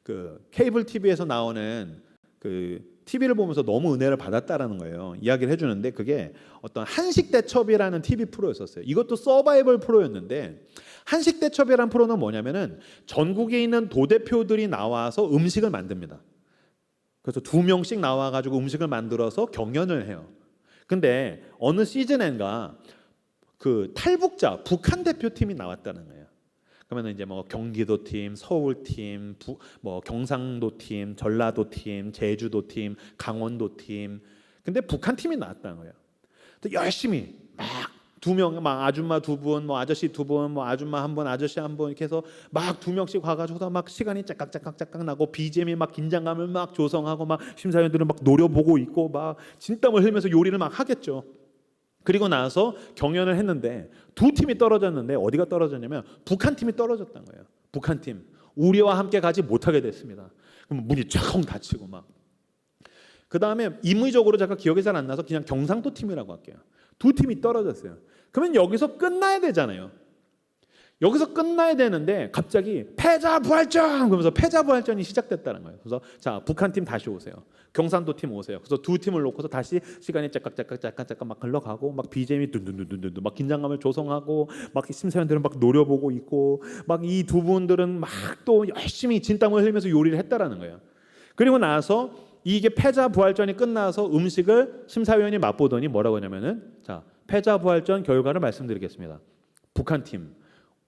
그 케이블 TV에서 나오는 그 TV를 보면서 너무 은혜를 받았다라는 거예요. 이야기를 해주는데 그게 어떤 한식대첩이라는 TV 프로였었어요. 이것도 서바이벌 프로였는데, 한식대첩이라는 프로는 뭐냐면은 전국에 있는 도대표들이 나와서 음식을 만듭니다. 그래서 2명씩 나와가지고 음식을 만들어서 경연을 해요. 근데 어느 시즌엔가 그 탈북자 북한 대표팀이 나왔다는 거예요. 그러면 이제 뭐 경기도 팀, 서울 팀, 뭐 경상도 팀, 전라도 팀, 제주도 팀, 강원도 팀. 근데 북한 팀이 나왔다는 거예요. 열심히 막 2명, 막 아줌마 2분, 뭐 아저씨 2분, 뭐 아줌마 1분, 아저씨 1분 이렇게 해서 막 2명씩 와가지고서 막 시간이 짝깍짝깍 나고 BGM이 막 긴장감을 막 조성하고 막 심사위원들은 막 노려보고 있고 막 진땀을 흘리면서 요리를 막 하겠죠. 그리고 나서 경연을 했는데 2팀이 떨어졌는데, 어디가 떨어졌냐면 북한 팀이 떨어졌다는 거예요. 북한 팀, 우리와 함께 가지 못하게 됐습니다. 그럼 문이 쫙 닫히고 막. 그 다음에 임의적으로 제가 기억이 잘 안 나서 그냥 경상도 팀이라고 할게요. 2팀이 떨어졌어요. 그러면 여기서 끝나야 되잖아요. 여기서 끝나야 되는데 갑자기 패자부활전 그러면서 패자부활전이 시작됐다는 거예요. 그래서 자, 북한 팀 다시 오세요. 경상도 팀 오세요. 그래서 2팀을 놓고서 다시 시간이 짝깍 막 흘러가고 막 BGM이 둔둔둔둔둔 막 긴장감을 조성하고 막 심사위원들은 막 노려보고 있고 막 이 두 분들은 막 또 열심히 진땀을 흘리면서 요리를 했다라는 거예요. 그리고 나서 이게 패자부활전이 끝나서 음식을 심사위원이 맛보더니 뭐라고 하냐면은, 자, 패자부활전 결과를 말씀드리겠습니다. 북한 팀,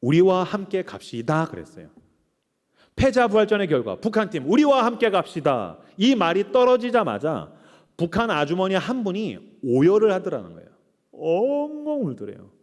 우리와 함께 갑시다 그랬어요. 패자부활전의 결과, 북한 팀 우리와 함께 갑시다. 이 말이 떨어지자마자 북한 아주머니 한 분이 오열을 하더라는 거예요. 엉엉 울더래요.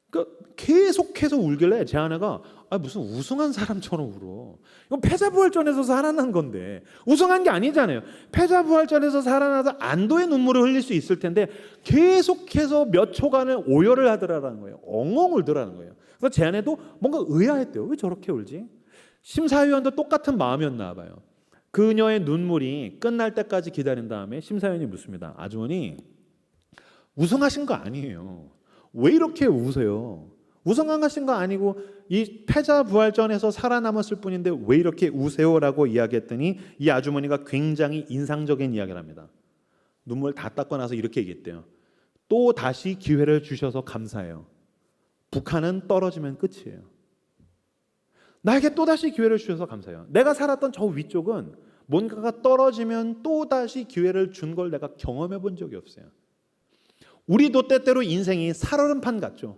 그러니까 계속해서 울길래 제 아내가 무슨 우승한 사람처럼 울어. 이건 패자부활전에서 살아난 건데, 우승한 게 아니잖아요. 패자부활전에서 살아나서 안도의 눈물을 흘릴 수 있을 텐데 계속해서 몇 초간을 오열을 하더라는 거예요. 엉엉 울더라는 거예요. 그래서 제 아내도 뭔가 의아했대요. 왜 저렇게 울지? 심사위원도 똑같은 마음이었나 봐요. 그녀의 눈물이 끝날 때까지 기다린 다음에 심사위원이 묻습니다. 아주머니, 우승하신 거 아니에요. 왜 이렇게 우세요? 우승하신 거 아니고 이 패자부활전에서 살아남았을 뿐인데 왜 이렇게 우세요라고 이야기했더니 이 아주머니가 굉장히 인상적인 이야기를 합니다. 눈물 다 닦고 나서 이렇게 얘기했대요. 또 다시 기회를 주셔서 감사해요. 북한은 떨어지면 끝이에요. 나에게 또 다시 기회를 주셔서 감사해요. 내가 살았던 저 위쪽은 뭔가가 떨어지면 또 다시 기회를 준 걸 내가 경험해 본 적이 없어요. 우리도 때때로 인생이 살얼음판 같죠.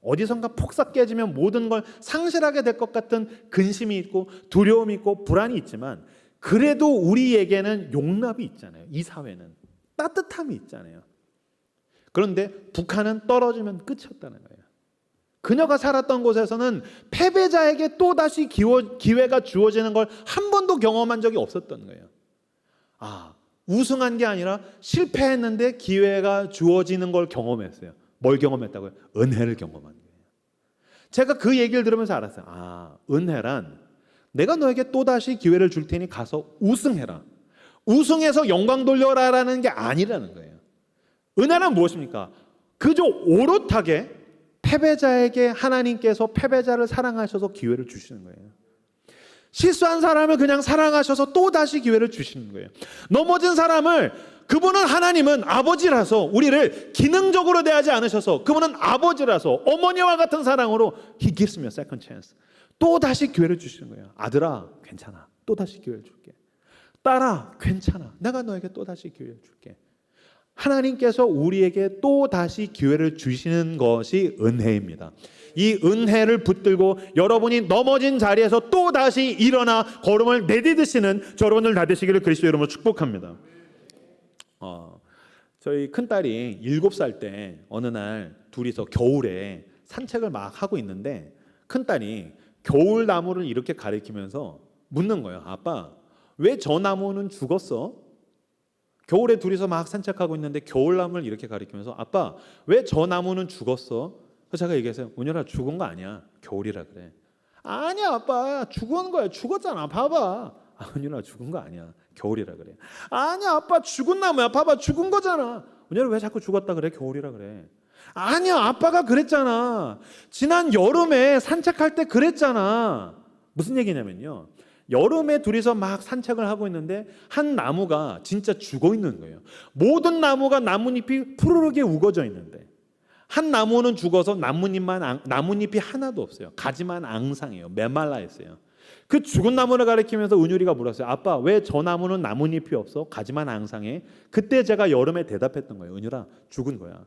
어디선가 폭삭 깨지면 모든 걸 상실하게 될 것 같은 근심이 있고 두려움이 있고 불안이 있지만, 그래도 우리에게는 용납이 있잖아요. 이 사회는 따뜻함이 있잖아요. 그런데 북한은 떨어지면 끝이었다는 거예요. 그녀가 살았던 곳에서는 패배자에게 또다시 기회가 주어지는 걸 한 번도 경험한 적이 없었던 거예요. 우승한 게 아니라 실패했는데 기회가 주어지는 걸 경험했어요. 뭘 경험했다고요? 은혜를 경험한 거예요. 제가 그 얘기를 들으면서 알았어요. 은혜란 내가 너에게 또다시 기회를 줄 테니 가서 우승해라. 우승해서 영광 돌려라라는 게 아니라는 거예요. 은혜란 무엇입니까? 그저 오롯하게 패배자에게 하나님께서 패배자를 사랑하셔서 기회를 주시는 거예요. 실수한 사람을 그냥 사랑하셔서 또다시 기회를 주시는 거예요. 넘어진 사람을, 그분은 하나님은 아버지라서 우리를 기능적으로 대하지 않으셔서, 그분은 아버지라서 어머니와 같은 사랑으로 He gives me a second chance. 또다시 기회를 주시는 거예요. 아들아 괜찮아, 또다시 기회를 줄게. 딸아 괜찮아, 내가 너에게 또다시 기회를 줄게. 하나님께서 우리에게 또다시 기회를 주시는 것이 은혜입니다. 이 은혜를 붙들고 여러분이 넘어진 자리에서 또다시 일어나 걸음을 내디디시는 여러분들 다 되시기를 그리스도 이름으로 축복합니다. 저희 큰딸이 7살 때 어느 날 둘이서 겨울에 산책을 막 하고 있는데 큰딸이 겨울나무를 이렇게 가리키면서 묻는 거예요. 아빠, 왜 저 나무는 죽었어? 겨울에 둘이서 막 산책하고 있는데 겨울나무를 이렇게 가리키면서 아빠, 왜 저 나무는 죽었어? 그래서 제가 얘기했어요. 은열아, 죽은 거 아니야. 겨울이라 그래. 아니야 아빠, 죽은 거야. 죽었잖아. 봐봐. 은열아, 죽은 거 아니야. 겨울이라 그래. 아니야 아빠, 죽은 나무야. 봐봐, 죽은 거잖아. 은열아, 왜 자꾸 죽었다 그래? 겨울이라 그래. 아니야 아빠가 그랬잖아. 지난 여름에 산책할 때 그랬잖아. 무슨 얘기냐면요, 여름에 둘이서 막 산책을 하고 있는데 한 나무가 진짜 죽어 있는 거예요. 모든 나무가 나뭇잎이 푸르르게 우거져 있는데 한 나무는 죽어서 나뭇잎이 하나도 없어요. 가지만 앙상해요. 메말라 있어요. 그 죽은 나무를 가리키면서 은율이가 물었어요. 아빠, 왜 저 나무는 나뭇잎이 없어? 가지만 앙상해? 그때 제가 여름에 대답했던 거예요. 은율아, 죽은 거야.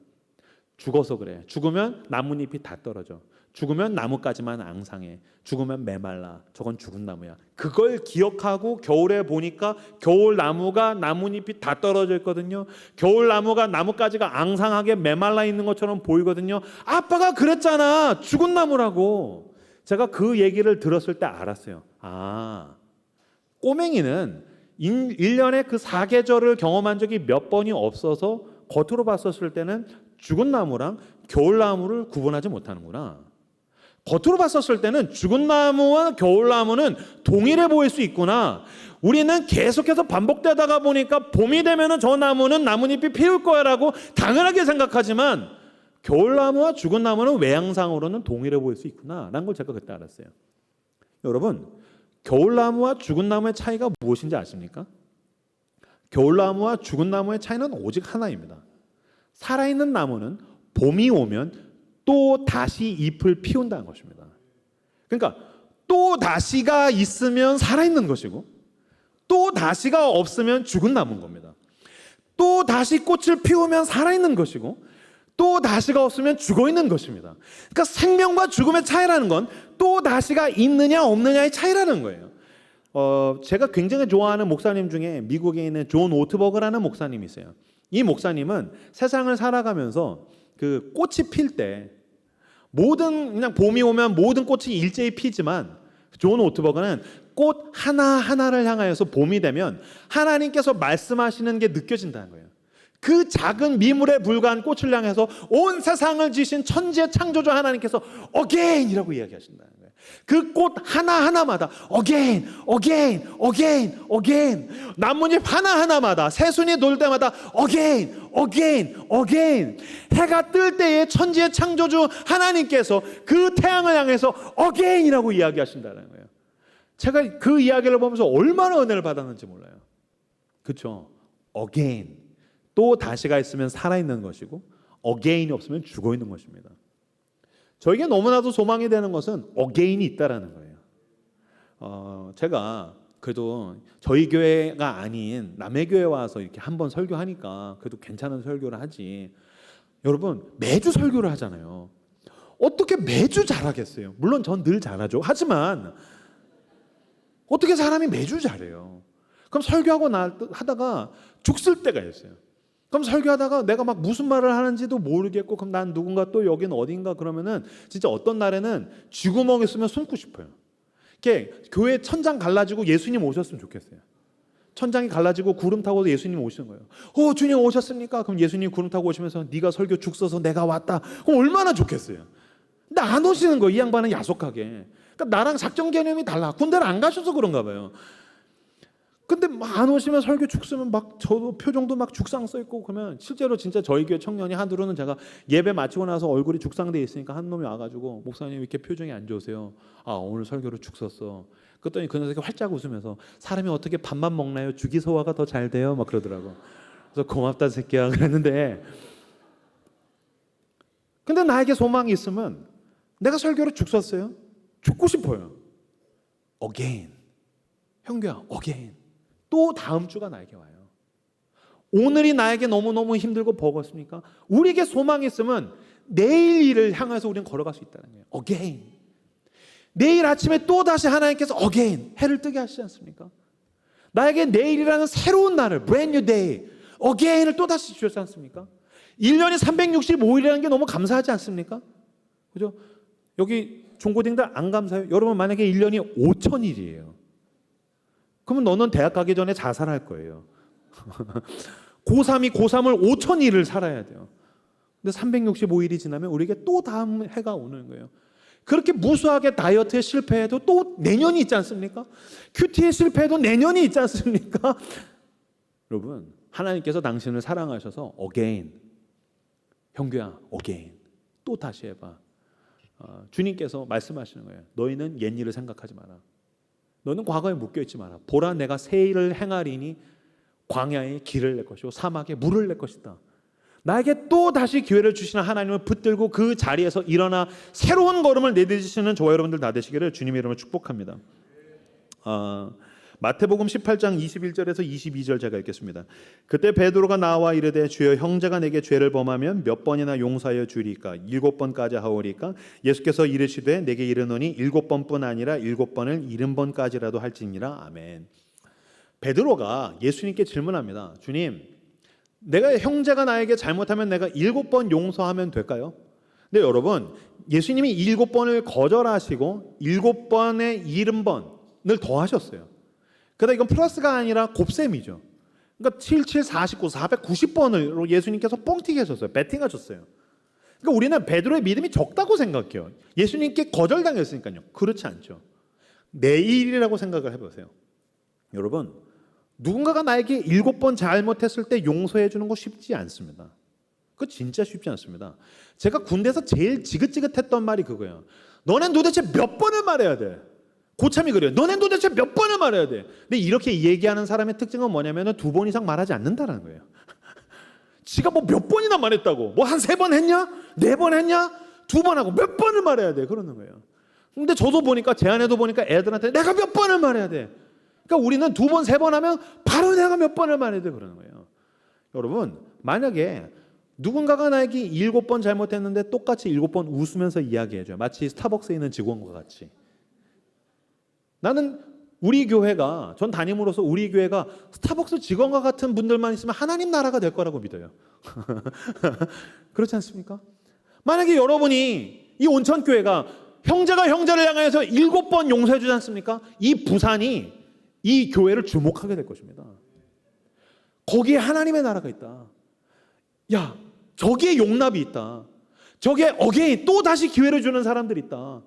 죽어서 그래. 죽으면 나뭇잎이 다 떨어져. 죽으면 나뭇가지만 앙상해. 죽으면 메말라. 저건 죽은 나무야. 그걸 기억하고 겨울에 보니까 겨울 나무가 나뭇잎이 다 떨어져 있거든요. 겨울 나무가 나뭇가지가 앙상하게 메말라 있는 것처럼 보이거든요. 아빠가 그랬잖아. 죽은 나무라고. 제가 그 얘기를 들었을 때 알았어요. 꼬맹이는 1년에 그 4계절을 경험한 적이 몇 번이 없어서 겉으로 봤었을 때는 죽은 나무랑 겨울나무를 구분하지 못하는구나. 겉으로 봤었을 때는 죽은 나무와 겨울나무는 동일해 보일 수 있구나. 우리는 계속해서 반복되다가 보니까 봄이 되면 저 나무는 나뭇잎이 피울 거야라고 당연하게 생각하지만 겨울나무와 죽은 나무는 외양상으로는 동일해 보일 수 있구나라는 걸 제가 그때 알았어요. 여러분, 겨울나무와 죽은 나무의 차이가 무엇인지 아십니까? 겨울나무와 죽은 나무의 차이는 오직 하나입니다. 살아있는 나무는 봄이 오면 또 다시 잎을 피운다는 것입니다. 그러니까 또 다시가 있으면 살아있는 것이고 또 다시가 없으면 죽은 나무인 겁니다. 또 다시 꽃을 피우면 살아있는 것이고 또 다시가 없으면 죽어있는 것입니다. 그러니까 생명과 죽음의 차이라는 건 또 다시가 있느냐 없느냐의 차이라는 거예요. 제가 굉장히 좋아하는 목사님 중에 미국에 있는 존 오트버그라는 목사님이 있어요. 이 목사님은 세상을 살아가면서 그 꽃이 필 때 그냥 봄이 오면 모든 꽃이 일제히 피지만 존 오트버그는 꽃 하나하나를 향하여서 봄이 되면 하나님께서 말씀하시는 게 느껴진다는 거예요. 그 작은 미물에 불과한 꽃을 향해서 온 세상을 지으신 천지의 창조주 하나님께서 again이라고 이야기하신다는 거예요. 그 꽃 하나하나마다 again, again, again, again. 나뭇잎 하나하나마다 새순이 돌 때마다 again, again, again. 해가 뜰 때에 천지의 창조주 하나님께서 그 태양을 향해서 again이라고 이야기하신다는 거예요. 제가 그 이야기를 보면서 얼마나 은혜를 받았는지 몰라요. 그렇죠? again. 또 다시가 있으면 살아있는 것이고 again이 없으면 죽어있는 것입니다. 저에게 너무나도 소망이 되는 것은 again이 있다라는 거예요. 제가 그래도 저희 교회가 아닌 남의 교회 와서 이렇게 한번 설교하니까 그래도 괜찮은 설교를 하지. 여러분, 매주 설교를 하잖아요. 어떻게 매주 잘하겠어요? 물론 전 늘 잘하죠. 하지만 어떻게 사람이 매주 잘해요? 그럼 설교하고 하다가 죽을 때가 있어요. 그럼 설교하다가 내가 막 무슨 말을 하는지도 모르겠고, 그럼 난 누군가 또 여긴 어딘가 그러면은 진짜 어떤 날에는 쥐구멍에 쓰면 숨고 싶어요. 이렇게 교회 천장 갈라지고 예수님 오셨으면 좋겠어요. 천장이 갈라지고 구름 타고 예수님 오시는 거예요. 주님 오셨습니까? 그럼 예수님 구름 타고 오시면서 네가 설교 죽 써서 내가 왔다. 그럼 얼마나 좋겠어요. 근데 안 오시는 거예요. 이 양반은 야속하게. 그러니까 나랑 작전 개념이 달라. 군대를 안 가셔서 그런가 봐요. 근데 막 안 오시면 설교 죽 쓰면 막 저도 표정도 막 죽상 써 있고 그러면 실제로 진짜 저희 교회 청년이 한두로는 제가 예배 마치고 나서 얼굴이 죽상돼 있으니까 한 놈이 와가지고 목사님 이렇게 표정이 안 좋으세요? 오늘 설교로 죽 썼어. 그랬더니 그 녀석이 활짝 웃으면서 사람이 어떻게 밥만 먹나요? 죽이 소화가 더 잘 돼요? 막 그러더라고. 그래서 고맙다 새끼야 그랬는데, 근데 나에게 소망이 있으면 내가 설교로 죽 썼어요? 죽고 싶어요. Again. 형규야, again. 또 다음 주가 나에게 와요. 오늘이 나에게 너무너무 힘들고 버겁습니까? 우리에게 소망이 있으면 내일 일을 향해서 우리는 걸어갈 수 있다는 거예요. Again. 내일 아침에 또 다시 하나님께서 again 해를 뜨게 하시지 않습니까? 나에게 내일이라는 새로운 날을 brand new day, again을 또 다시 주셨지 않습니까? 1년이 365일이라는 게 너무 감사하지 않습니까? 그죠? 여기 중고딩들 안 감사해요? 여러분 만약에 1년이 5,000일이에요. 그러면 너는 대학 가기 전에 자살할 거예요. 고3이 고3을 5,000일을 살아야 돼요. 근데 365일이 지나면 우리에게 또 다음 해가 오는 거예요. 그렇게 무수하게 다이어트에 실패해도 또 내년이 있지 않습니까? 큐티에 실패해도 내년이 있지 않습니까? 여러분, 하나님께서 당신을 사랑하셔서 again, 형규야, again, 또 다시 해봐. 주님께서 말씀하시는 거예요. 너희는 옛 일을 생각하지 마라. 너는 과거에 묶여있지 마라. 보라, 내가 새 일을 행하리니 광야에 길을 낼 것이고 사막에 물을 낼 것이다. 나에게 또 다시 기회를 주시는 하나님을 붙들고 그 자리에서 일어나 새로운 걸음을 내딛으시는 저와 여러분들 다 되시기를 주님의 이름으로 축복합니다. 마태복음 18장 21절에서 22절 제가 읽겠습니다. 그때 베드로가 나와 이르되 주여, 형제가 내게 죄를 범하면 몇 번이나 용서하여 주리까? 7번까지 하오리까? 예수께서 이르시되 내게 이르노니 7번뿐 아니라 7번을 70번까지라도 할지니라. 아멘. 베드로가 예수님께 질문합니다. 주님, 내가 형제가 나에게 잘못하면 내가 7번 용서하면 될까요? 근데 여러분, 예수님이 7번을 거절하시고 7번에 70번을 더하셨어요. 그러다 이건 플러스가 아니라 곱셈이죠. 그러니까 7, 7, 49, 490번을 예수님께서 뻥튀기 하셨어요. 배팅하셨어요. 그러니까 우리는 베드로의 믿음이 적다고 생각해요. 예수님께 거절당했으니까요. 그렇지 않죠. 내일이라고 생각을 해보세요. 여러분, 누군가가 나에게 7번 잘못했을 때 용서해 주는 거 쉽지 않습니다. 그거 진짜 쉽지 않습니다. 제가 군대에서 제일 지긋지긋했던 말이 그거예요. 너넨 도대체 몇 번을 말해야 돼? 고참이 그래요. 너넨 도대체 몇 번을 말해야 돼? 근데 이렇게 얘기하는 사람의 특징은 뭐냐면 2번 이상 말하지 않는다는 거예요. 지가 뭐 몇 번이나 말했다고? 뭐 한 3번 했냐? 4번 했냐? 2번 하고 몇 번을 말해야 돼? 그러는 거예요. 근데 저도 보니까, 제 아내도 보니까 애들한테 내가 몇 번을 말해야 돼? 그러니까 우리는 2번, 3번 하면 바로 내가 몇 번을 말해야 돼? 그러는 거예요. 여러분, 만약에 누군가가 나에게 7번 잘못했는데 똑같이 7번 웃으면서 이야기해줘요. 마치 스타벅스에 있는 직원과 같이. 나는 우리 교회가, 전 담임으로서 우리 교회가 스타벅스 직원과 같은 분들만 있으면 하나님 나라가 될 거라고 믿어요. 그렇지 않습니까? 만약에 여러분이 이 온천교회가 형제가 형제를 향해서 7번 용서해 주지 않습니까? 이 부산이 이 교회를 주목하게 될 것입니다. 거기에 하나님의 나라가 있다. 야, 저기에 용납이 있다. 저기에 어게인 또 다시 기회를 주는 사람들이 있다.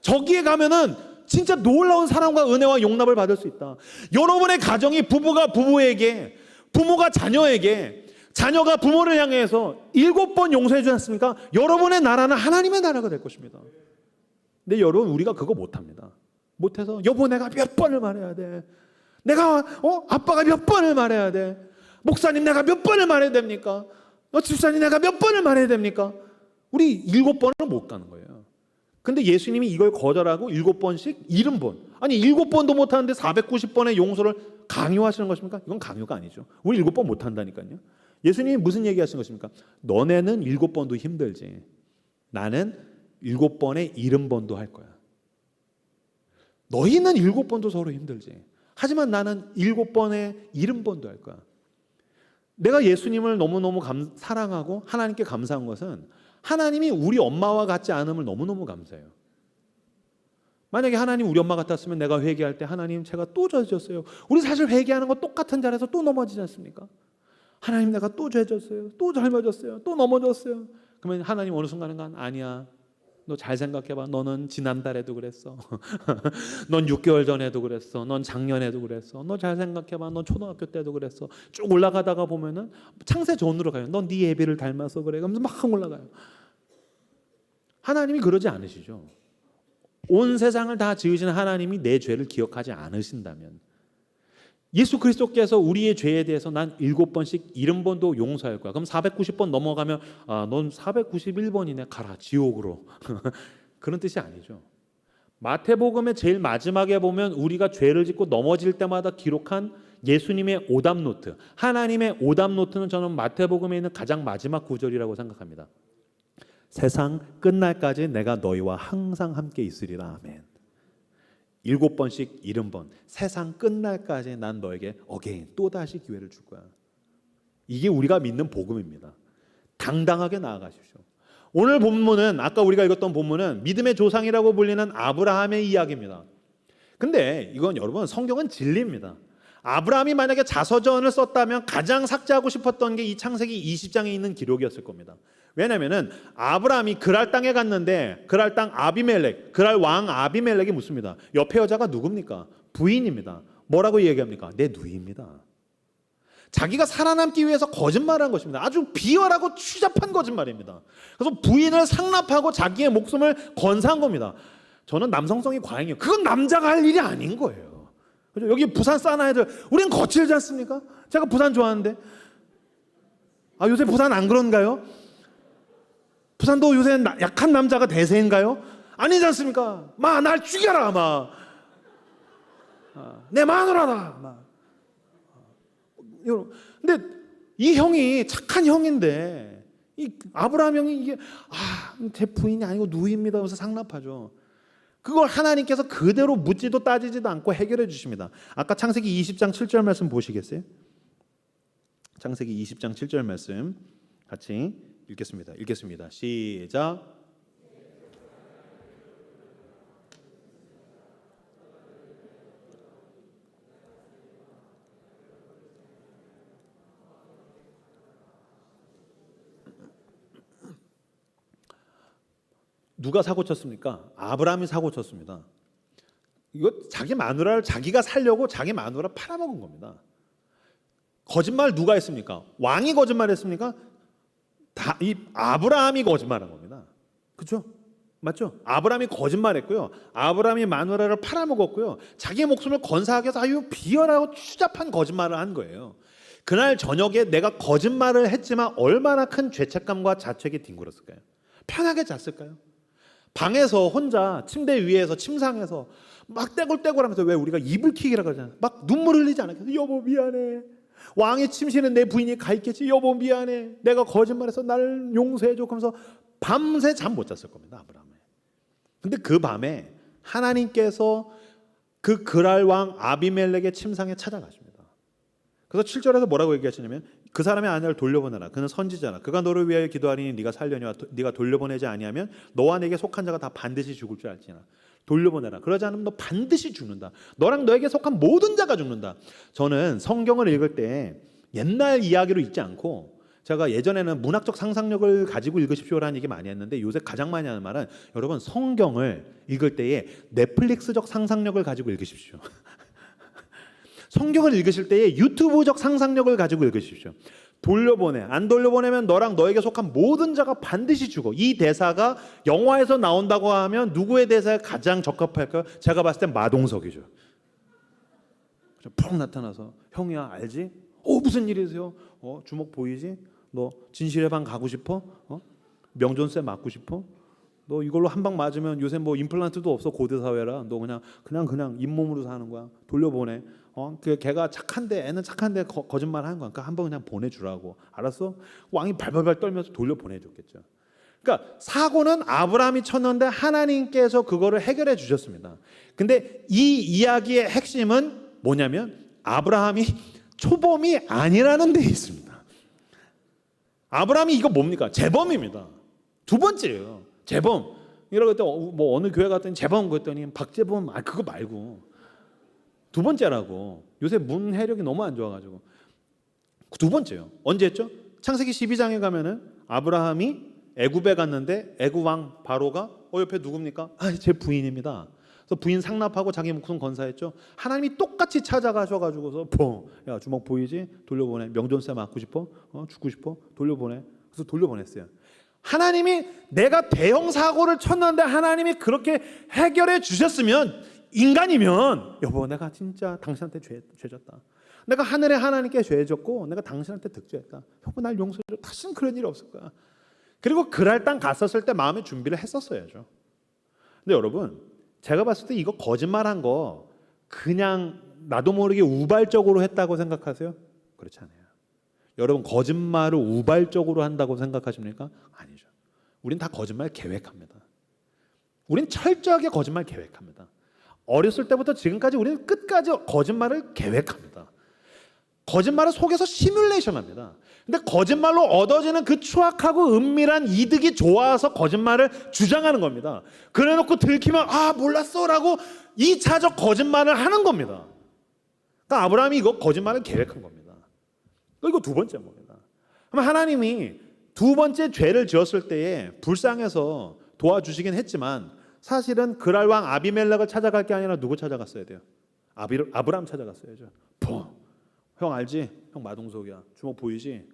저기에 가면은 진짜 놀라운 사랑과 은혜와 용납을 받을 수 있다. 여러분의 가정이 부부가 부부에게, 부모가 자녀에게, 자녀가 부모를 향해서 7번 용서해 주지 않습니까? 여러분의 나라는 하나님의 나라가 될 것입니다. 근데 여러분, 우리가 그거 못합니다. 못해서 여보 내가 몇 번을 말해야 돼? 내가 아빠가 몇 번을 말해야 돼? 목사님 내가 몇 번을 말해야 됩니까? 집사님 내가 몇 번을 말해야 됩니까? 우리 7번을 못 가는 거예요. 근데 예수님이 이걸 거절하고 7번씩 70번. 아니 7번도 못하는데 490번의 용서를 강요하시는 것입니까? 이건 강요가 아니죠. 우리 7번 못한다니까요. 예수님이 무슨 얘기하시는 것입니까? 너네는 7번도 힘들지. 나는 7번에 70번도 할 거야. 너희는 7번도 서로 힘들지. 하지만 나는 7번에 70번도 할 거야. 내가 예수님을 너무너무 사랑하고 하나님께 감사한 것은 하나님이 우리 엄마와 같지 않음을 너무너무 감사해요. 만약에 하나님 우리 엄마 같았으면 내가 회개할 때 하나님 제가 또 죄졌어요. 우리 사실 회개하는 거 똑같은 자리에서 또 넘어지지 않습니까? 하나님 내가 또 죄졌어요. 또 젊어졌어요. 또 넘어졌어요. 그러면 하나님 어느 순간인가 아니야. 너 잘 생각해봐. 너는 지난달에도 그랬어. 넌 6개월 전에도 그랬어. 넌 작년에도 그랬어. 너 잘 생각해봐. 넌 초등학교 때도 그랬어. 쭉 올라가다가 보면은 창세 전으로 가요. 넌 네 예비를 닮아서 그래. 그러면서 막 올라가요. 하나님이 그러지 않으시죠. 온 세상을 다 지으신 하나님이 내 죄를 기억하지 않으신다면 예수 그리스도께서 우리의 죄에 대해서 난 7번씩 70번도 용서할 거야. 그럼 490번 넘어가면 넌 491번이네. 가라 지옥으로. 그런 뜻이 아니죠. 마태복음의 제일 마지막에 보면 우리가 죄를 짓고 넘어질 때마다 기록한 예수님의 오답노트, 하나님의 오답노트는 저는 마태복음에 있는 가장 마지막 구절이라고 생각합니다. 세상 끝날까지 내가 너희와 항상 함께 있으리라. 아멘. 7번씩 70번 세상 끝날까지 난 너에게 어게인 또다시 기회를 줄 거야. 이게 우리가 믿는 복음입니다. 당당하게 나아가십시오. 오늘 본문은 아까 우리가 읽었던 본문은 믿음의 조상이라고 불리는 아브라함의 이야기입니다. 근데 이건 여러분 성경은 진리입니다. 아브라함이 만약에 자서전을 썼다면 가장 삭제하고 싶었던 게 이 창세기 20장에 있는 기록이었을 겁니다. 왜냐하면 아브라함이 그랄 땅에 갔는데 그랄 땅 아비멜렉, 그랄 왕 아비멜렉이 묻습니다. 옆에 여자가 누굽니까? 부인입니다. 뭐라고 얘기합니까? 내 누이입니다. 자기가 살아남기 위해서 거짓말한 것입니다. 아주 비열하고 추잡한 거짓말입니다. 그래서 부인을 상납하고 자기의 목숨을 건사한 겁니다. 저는 남성성이 과잉이에요. 그건 남자가 할 일이 아닌 거예요. 그죠? 여기 부산 사나 애들 우린 거칠지 않습니까? 제가 부산 좋아하는데 요새 부산 안 그런가요? 부산도 요새 약한 남자가 대세인가요? 아니지 않습니까? 날 죽여라 내 마누라다 근데 이 형이 착한 형인데 이 아브라함 형이 이게 제 부인이 아니고 누이입니다 하면서 상납하죠. 그걸 하나님께서 그대로 묻지도 따지지도 않고 해결해 주십니다. 아까 창세기 20장 7절 말씀 보시겠어요? 창세기 20장 7절 말씀 같이 읽겠습니다. 시작. 누가 사고 쳤습니까? 아브라함이 사고 쳤습니다. 이거 자기 마누라를 자기가 살려고 자기 마누라 팔아먹은 겁니다. 거짓말 누가 했습니까? 왕이 거짓말했습니까? 이 아브라함이 거짓말한 겁니다. 그렇죠? 맞죠? 아브라함이 거짓말했고요. 아브라함이 마누라를 팔아먹었고요. 자기의 목숨을 건사하기 위해서 아주 비열하고 추잡한 거짓말을 한 거예요. 그날 저녁에 내가 거짓말을 했지만 얼마나 큰 죄책감과 자책이 뒹굴었을까요? 편하게 잤을까요? 방에서 혼자 침대 위에서 침상에서 막 떼굴떼굴하면서 왜 우리가 이불킥이라고 하잖아요. 막 눈물 흘리지 않았겠어요? 여보 미안해. 왕의 침실에 내 부인이 가 있겠지. 여보 미안해. 내가 거짓말해서 나를 용서해줘. 하면서 밤새 잠 못 잤을 겁니다. 아브라함은. 근데 그 밤에 하나님께서 그 그랄 왕 아비멜렉의 침상에 찾아가십니다. 그래서 7절에서 뭐라고 얘기하시냐면 그 사람의 아내를 돌려보내라. 그는 선지자라. 그가 너를 위하여 기도하리니 네가 살려니와 네가 돌려보내지 아니하면 너와 내게 속한 자가 다 반드시 죽을 줄 알지나. 돌려보내라. 그러지 않으면 너 반드시 죽는다. 너랑 너에게 속한 모든 자가 죽는다. 저는 성경을 읽을 때 옛날 이야기로 읽지 않고 제가 예전에는 문학적 상상력을 가지고 읽으십시오라는 얘기 많이 했는데 요새 가장 많이 하는 말은 여러분 성경을 읽을 때에 넷플릭스적 상상력을 가지고 읽으십시오. 성경을 읽으실 때에 유튜브적 상상력을 가지고 읽으십시오. 돌려보내. 안 돌려보내면 너랑 너에게 속한 모든 자가 반드시 죽어. 이 대사가 영화에서 나온다고 하면 누구의 대사에 가장 적합할까요? 제가 봤을 땐 마동석이죠. 푹 나타나서 형이야 알지? 무슨 일이세요? 주먹 보이지? 너 진실의 방 가고 싶어? 명존세 맞고 싶어? 너 이걸로 한 방 맞으면 요새 뭐 임플란트도 없어 고대 사회라. 너 그냥 잇몸으로 사는 거야. 돌려보내. 그 걔가 착한데 애는 착한데 거짓말 하는 거야. 그러니까 한번 그냥 보내주라고. 알았어? 왕이 발발발 떨면서 돌려 보내줬겠죠. 그러니까 사고는 아브라함이 쳤는데 하나님께서 그거를 해결해 주셨습니다. 근데 이 이야기의 핵심은 뭐냐면 아브라함이 초범이 아니라는 데 있습니다. 아브라함이 이거 뭡니까? 재범입니다. 두 번째예요. 재범. 이러고 뭐 어느 교회 갔더니 재범 그랬더니 박재범 그거 말고 두 번째라고. 요새 문해력이 너무 안 좋아가지고 두 번째요. 언제 했죠? 창세기 12장에 가면은 아브라함이 애굽에 갔는데 애굽 왕 바로가 옆에 누굽니까? 제 부인입니다. 그래서 부인 상납하고 자기 목숨 건사했죠. 하나님이 똑같이 찾아가셔가지고서 야 주먹 보이지? 돌려보내. 명존세 맞고 싶어? 죽고 싶어? 돌려보내. 그래서 돌려보냈어요. 하나님이 내가 대형 사고를 쳤는데 하나님이 그렇게 해결해 주셨으면 인간이면 여보 내가 진짜 당신한테 죄 졌다. 내가 하늘의 하나님께 죄 졌고 내가 당신한테 득죄했다. 여보 날 용서해 줘. 다시는 그런 일이 없을 거야. 그리고 그랄 땅 갔었을 때 마음의 준비를 했었어야죠. 근데 여러분 제가 봤을 때 이거 거짓말한 거 그냥 나도 모르게 우발적으로 했다고 생각하세요? 그렇지 않아요. 여러분 거짓말을 우발적으로 한다고 생각하십니까? 아니죠. 우린 다 거짓말 계획합니다. 우린 철저하게 거짓말 계획합니다. 어렸을 때부터 지금까지 우리는 끝까지 거짓말을 계획합니다. 거짓말을 속에서 시뮬레이션합니다. 근데 거짓말로 얻어지는 그 추악하고 은밀한 이득이 좋아서 거짓말을 주장하는 겁니다. 그래놓고 들키면 몰랐어라고 2차적 거짓말을 하는 겁니다. 그러니까 아브라함이 이거 거짓말을 계획한 겁니다. 이거 두 번째 겁니다. 그럼 하나님이 두 번째 죄를 지었을 때에 불쌍해서 도와주시긴 했지만 사실은 그랄 왕 아비멜렉을 찾아갈 게 아니라 누구 찾아갔어야 돼요? 아브라함 찾아갔어야죠. 형 알지? 형 마동석이야. 주먹 보이지?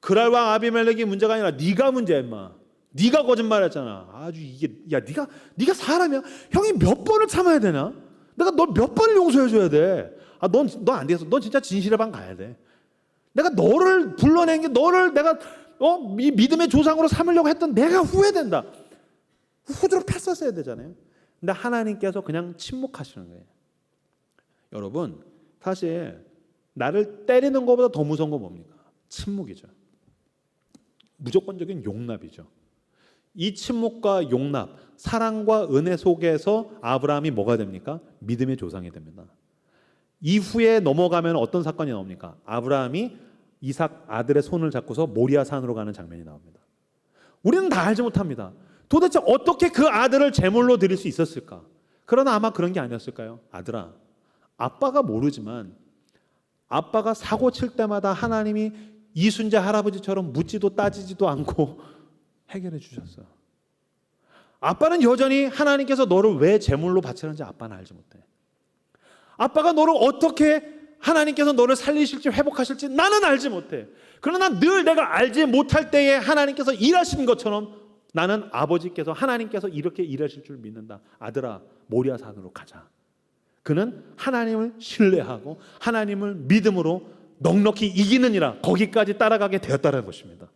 그랄 왕 아비멜렉이 문제가 아니라 네가 문제야 임마. 네가 거짓말했잖아. 아주 이게 네가 사람이야. 형이 몇 번을 참아야 되나? 내가 너 몇 번을 용서해 줘야 돼. 너 안 되겠어. 넌 진짜 진실의 방 가야 돼. 내가 너를 불러낸 게 너를 내가 이 믿음의 조상으로 삼으려고 했던 내가 후회된다. 후드로 폈었어야 되잖아요. 근데 하나님께서 그냥 침묵하시는 거예요. 여러분 사실 나를 때리는 것보다 더 무서운 건 뭡니까? 침묵이죠. 무조건적인 용납이죠. 이 침묵과 용납, 사랑과 은혜 속에서 아브라함이 뭐가 됩니까? 믿음의 조상이 됩니다. 이후에 넘어가면 어떤 사건이 나옵니까? 아브라함이 이삭 아들의 손을 잡고서 모리아 산으로 가는 장면이 나옵니다. 우리는 다 알지 못합니다. 도대체 어떻게 그 아들을 제물로 드릴 수 있었을까? 그러나 아마 그런 게 아니었을까요? 아들아, 아빠가 모르지만 아빠가 사고 칠 때마다 하나님이 이순재 할아버지처럼 묻지도 따지지도 않고 해결해 주셨어. 아빠는 여전히 하나님께서 너를 왜 제물로 바치는지 아빠는 알지 못해. 아빠가 너를 어떻게 하나님께서 너를 살리실지 회복하실지 나는 알지 못해. 그러나 늘 내가 알지 못할 때에 하나님께서 일하신 것처럼 나는 아버지께서 하나님께서 이렇게 일하실 줄 믿는다. 아들아 모리아 산으로 가자. 그는 하나님을 신뢰하고 하나님을 믿음으로 넉넉히 이기느니라 거기까지 따라가게 되었다는 것입니다.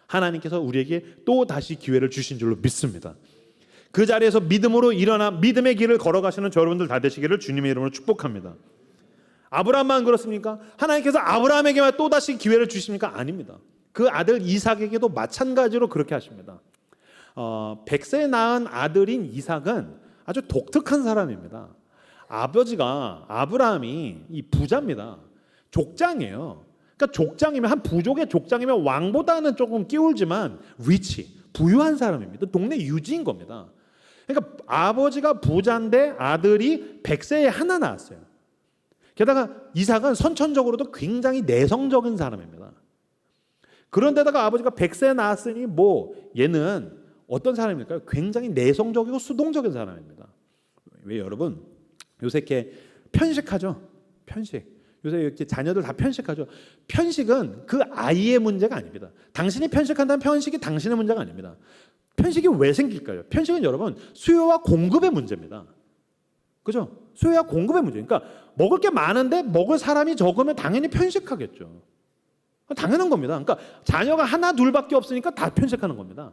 하나님께서 우리에게 또 다시 기회를 주신 줄로 믿습니다. 그 자리에서 믿음으로 일어나 믿음의 길을 걸어가시는 여러분들 다 되시기를 주님의 이름으로 축복합니다. 아브라함만 그렇습니까? 하나님께서 아브라함에게만 또 다시 기회를 주십니까? 아닙니다. 그 아들 이삭에게도 마찬가지로 그렇게 하십니다. 100세 낳은 아들인 이삭은 아주 독특한 사람입니다. 아버지가 아브라함이 이 부자입니다. 족장이에요. 그러니까 족장이면 한 부족의 족장이면 왕보다는 조금 끼울지만 위치 부유한 사람입니다. 동네 유지인 겁니다. 그러니까 아버지가 부자인데 아들이 100세에 하나 낳았어요. 게다가 이삭은 선천적으로도 굉장히 내성적인 사람입니다. 그런데다가 아버지가 100세에 낳았으니 얘는 어떤 사람일까요? 굉장히 내성적이고 수동적인 사람입니다. 왜 여러분 요새 이렇게 편식하죠? 편식. 요새 이렇게 자녀들 다 편식하죠. 편식은 그 아이의 문제가 아닙니다. 당신이 편식한다면 편식이 당신의 문제가 아닙니다. 편식이 왜 생길까요? 편식은 여러분 수요와 공급의 문제입니다. 그죠? 수요와 공급의 문제. 그러니까 먹을 게 많은데 먹을 사람이 적으면 당연히 편식하겠죠. 당연한 겁니다. 그러니까 자녀가 하나 둘밖에 없으니까 다 편식하는 겁니다.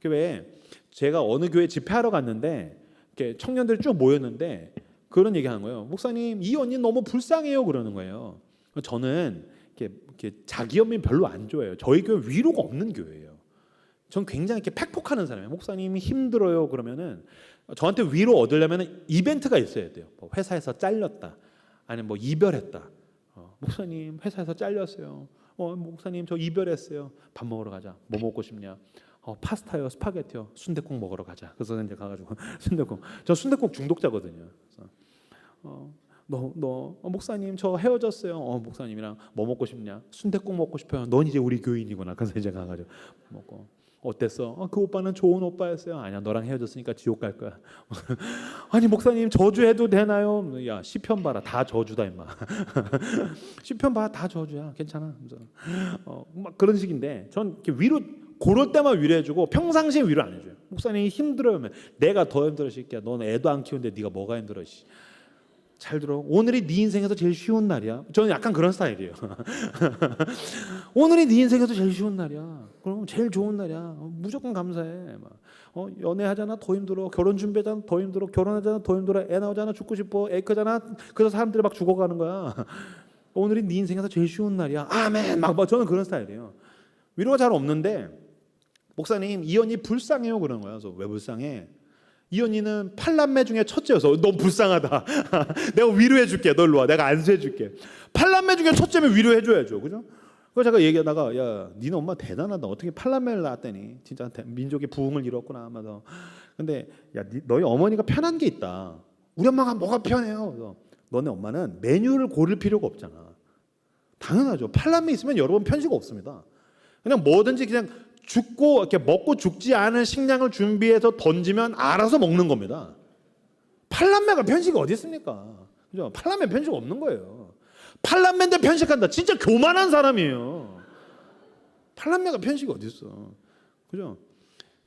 왜 제가 어느 교회 집회하러 갔는데 이렇게 청년들이 쭉 모였는데 그런 얘기하는 거예요. 목사님 이 언니 너무 불쌍해요 그러는 거예요. 저는 이렇게 자기 연민 별로 안 좋아해요. 저희 교회 위로가 없는 교회예요. 전 굉장히 이렇게 팩폭하는 사람이에요. 목사님이 힘들어요 그러면은 저한테 위로 얻으려면 이벤트가 있어야 돼요. 회사에서 잘렸다, 아니면 이별했다. 목사님 회사에서 잘렸어요. 목사님 저 이별했어요. 밥 먹으러 가자. 뭐 먹고 싶냐? 파스타요, 스파게티요, 순댓국 먹으러 가자. 그래서 이제 가가지고 순댓국. 저 순댓국 중독자거든요. 그래서 너 목사님 저 헤어졌어요. 목사님이랑 뭐 먹고 싶냐? 순댓국 먹고 싶어요. 넌 이제 우리 교인이구나. 그래서 이제 가가지고 먹고. 어땠어? 그 오빠는 좋은 오빠였어요. 아니야, 너랑 헤어졌으니까 지옥 갈 거야. 아니 목사님 저주해도 되나요? 야 시편 봐라, 다 저주다 임마. 시편 봐, 다 저주야. 괜찮아. 막 그런 식인데, 전 이렇게 위로 그럴 때만 위로해주고 평상시에 위로 안 해줘요. 목사님이 힘들어하면 내가 더 힘들어 시끼야. 너는 애도 안 키우는데 네가 뭐가 힘들어? 잘 들어. 오늘이 네 인생에서 제일 쉬운 날이야. 저는 약간 그런 스타일이에요. 오늘이 네 인생에서 제일 쉬운 날이야. 그럼 제일 좋은 날이야. 무조건 감사해. 연애하잖아 더 힘들어. 결혼 준비하잖아 더 힘들어. 결혼하잖아 더 힘들어. 애 나오잖아 죽고 싶어. 애 크잖아. 그래서 사람들이 막 죽어가는 거야. 오늘이 네 인생에서 제일 쉬운 날이야. 아멘. 막 저는 그런 스타일이에요. 위로가 잘 없는데, 목사님 이 언니 불쌍해요 그런 거야. 그래서 왜 불쌍해? 이 언니는 8남매 중에 첫째여서 너 불쌍하다. 내가 위로해줄게. 너 일로 와. 내가 안수해줄게. 8남매 중에 첫째면 위로해줘야죠. 그죠? 그래서 제가 얘기하다가 야 니네 엄마 대단하다. 어떻게 8남매를 낳았더니 진짜 민족의 부흥을 이뤘구나 하면서. 근데 야 너희 어머니가 편한 게 있다. 우리 엄마가 뭐가 편해요? 그래서 너네 엄마는 메뉴를 고를 필요가 없잖아. 당연하죠. 8남매 있으면 여러분 편식 없습니다. 그냥 뭐든지 그냥 죽고 이렇게 먹고 죽지 않은 식량을 준비해서 던지면 알아서 먹는 겁니다. 8남매가 편식이 어디 있습니까? 그죠? 8남매 편식 없는 거예요. 8남매인데 편식한다. 진짜 교만한 사람이에요. 8남매가 편식이 어디 있어? 그죠?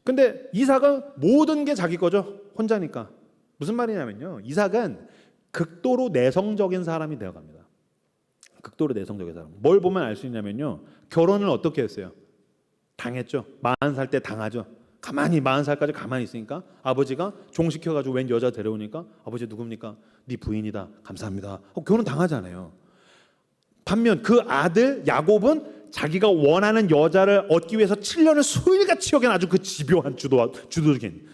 근데 이삭은 모든 게 자기 거죠. 혼자니까. 무슨 말이냐면요. 이삭은 극도로 내성적인 사람이 되어갑니다. 극도로 내성적인 사람. 뭘 보면 알 수 있냐면요. 결혼을 어떻게 했어요? 당했죠. 40살 때 당하죠. 가만히 40살까지 가만히 있으니까 아버지가 종시켜가지고 웬 여자 데려오니까 아버지 누굽니까? 네 부인이다. 감사합니다. 결혼 당하잖아요. 반면 그 아들 야곱은 자기가 원하는 여자를 얻기 위해서 7년을 수일같이 여긴 아주 그 집요한 주도적인.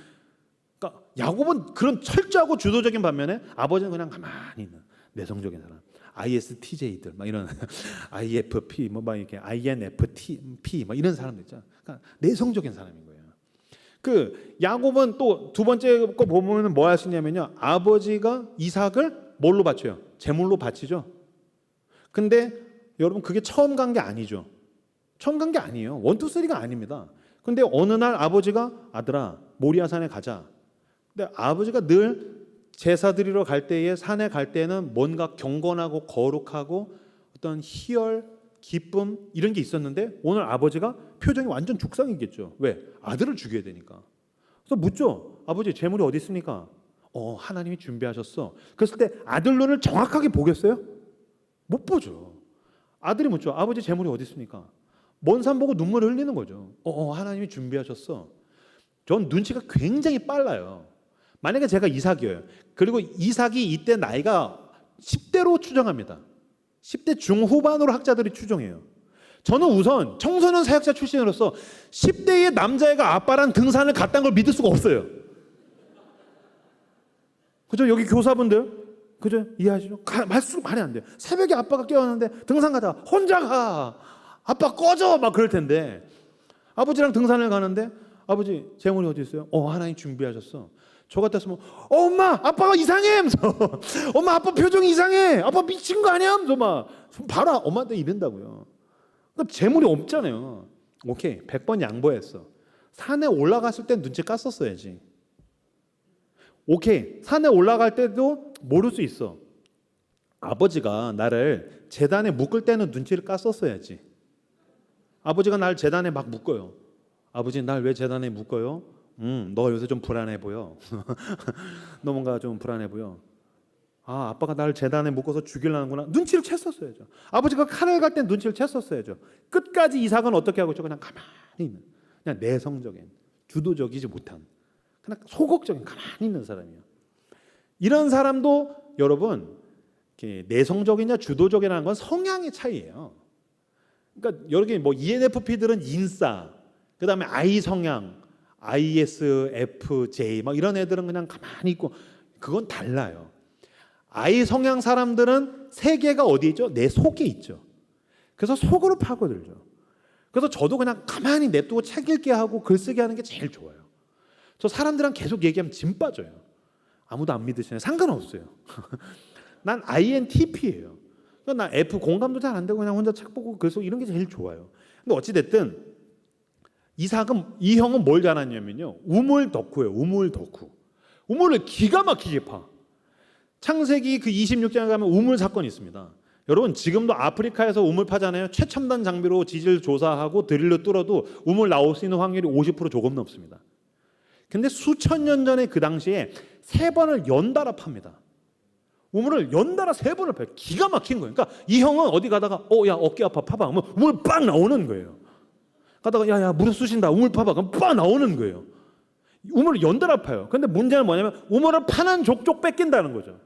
그러니까 야곱은 그런 철저하고 주도적인 반면에 아버지는 그냥 가만히 있는 내성적인 사람. ISTJ들 막 이런 IFP 막 이렇게 INFP 막 이런 사람들 있잖아. 그러니까 내성적인 사람인 거예요. 그 야곱은 또 두 번째 거 보면은 뭐 하시냐면요. 아버지가 이삭을 뭘로 바쳐요? 제물로 바치죠. 근데 여러분 그게 처음 간 게 아니죠. 처음 간 게 아니에요. 1, 2, 3가 아닙니다. 근데 어느 날 아버지가 아들아 모리아산에 가자. 근데 아버지가 늘 제사 드리러 갈 때에 산에 갈 때는 뭔가 경건하고 거룩하고 어떤 희열, 기쁨 이런 게 있었는데 오늘 아버지가 표정이 완전 죽상이겠죠. 왜? 아들을 죽여야 되니까. 그래서 묻죠. 아버지 재물이 어디 있습니까? 하나님이 준비하셨어. 그랬을 때 아들 눈을 정확하게 보겠어요? 못 보죠. 아들이 묻죠. 아버지 재물이 어디 있습니까? 먼 산 보고 눈물을 흘리는 거죠. 하나님이 준비하셨어. 전 눈치가 굉장히 빨라요. 만약에 제가 이삭이에요. 그리고 이삭이 이때 나이가 10대로 추정합니다. 10대 중후반으로 학자들이 추정해요. 저는 우선 청소년 사역자 출신으로서 10대의 남자애가 아빠랑 등산을 갔다는 걸 믿을 수가 없어요. 그죠? 여기 교사분들 그죠? 이해하시죠? 말이 안 돼요. 새벽에 아빠가 깨웠는데 등산 가자. 혼자 가. 아빠 꺼져. 막 그럴 텐데 아버지랑 등산을 가는데 아버지 재물이 어디 있어요? 하나님 준비하셨어. 저 같았으면 엄마 아빠가 이상해 하면서 엄마 아빠 표정이 이상해 아빠 미친 거 아니야 하면서 막 봐라 엄마한테 이른다고요. 그러니까 재물이 없잖아요. 오케이 100번 양보했어. 산에 올라갔을 땐 눈치 깠었어야지. 오케이 산에 올라갈 때도 모를 수 있어. 아버지가 나를 제단에 묶을 때는 눈치를 깠었어야지. 아버지가 날 제단에 막 묶어요. 아버지 날 왜 제단에 묶어요? 너 요새 좀 불안해 보여. 너 뭔가 좀 불안해 보여. 아빠가 나를 제단에 묶어서 죽이려는구나. 눈치를 챘었어야죠. 아버지가 칼을 갈 땐 눈치를 챘었어야죠. 끝까지 이삭은 어떻게 하고 있죠? 그냥 가만히 있는, 그냥 내성적인, 주도적이지 못한, 그냥 소극적인 가만히 있는 사람이에요. 이런 사람도 여러분 내성적이냐 주도적이라는 건 성향의 차이예요. 그러니까 여기 뭐 ENFP들은 인싸, 그 다음에 I 성향, ISFJ 막 이런 애들은 그냥 가만히 있고 그건 달라요. I 성향 사람들은 세계가 어디 있죠? 내 속에 있죠. 그래서 속으로 파고들죠. 그래서 저도 그냥 가만히 냅두고 책 읽게 하고 글쓰게 하는 게 제일 좋아요. 저 사람들이랑 계속 얘기하면 진 빠져요. 아무도 안 믿으시네. 상관없어요. 난 INTP예요. 나 F 공감도 잘 안 되고 그냥 혼자 책 보고 그래서 이런 게 제일 좋아요. 근데 어찌 됐든 이 형은 뭘 잘하냐면요. 우물 덕후예요. 우물 덕후. 우물을 기가 막히게 파. 창세기 그 26장에 가면 우물 사건이 있습니다. 여러분 지금도 아프리카에서 우물 파잖아요. 최첨단 장비로 지질 조사하고 드릴로 뚫어도 우물 나올 수 있는 확률이 50% 조금 넘습니다. 근데 수천 년 전에 그 당시에 3번을 연달아 팝니다. 우물을 연달아 3번을 파요. 기가 막힌 거예요. 그러니까 이 형은 어디 가다가 야 어깨 아파 파봐. 그러면 우물 빵 나오는 거예요. 가다가 야야 무릎 쑤신다. 우물 파봐. 그럼 빵 나오는 거예요. 우물을 연달아 파요. 근데 문제는 뭐냐면 우물을 파는 족족 뺏긴다는 거죠.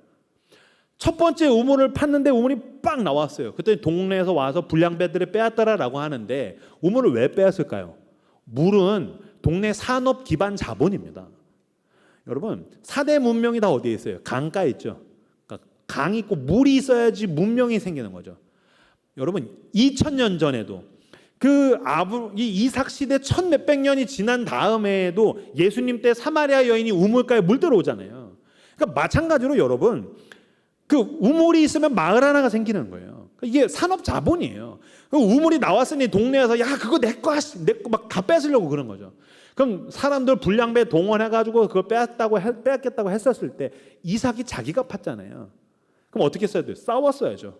첫 번째 우물을 팠는데 우물이 빵 나왔어요. 그때 동네에서 와서 불량배들이 빼앗더라라고 하는데 우물을 왜 빼앗을까요? 물은 동네 산업 기반 자본입니다. 여러분 4대 문명이 다 어디에 있어요? 강가에 있죠. 그러니까 강이 있고 물이 있어야지 문명이 생기는 거죠. 여러분 2000년 전에도 이 이삭 시대 1000몇백 년이 지난 다음에도 예수님 때 사마리아 여인이 우물가에 물 들어오잖아요. 그러니까 마찬가지로 여러분 그 우물이 있으면 마을 하나가 생기는 거예요. 이게 산업 자본이에요. 우물이 나왔으니 동네에서 야 그거 내 거 막 다 뺏으려고 그런 거죠. 그럼 사람들 불량배 동원해가지고 그걸 빼앗겠다고 했었을 때 이삭이 자기가 팠잖아요. 그럼 어떻게 써야 돼요? 싸웠어야죠.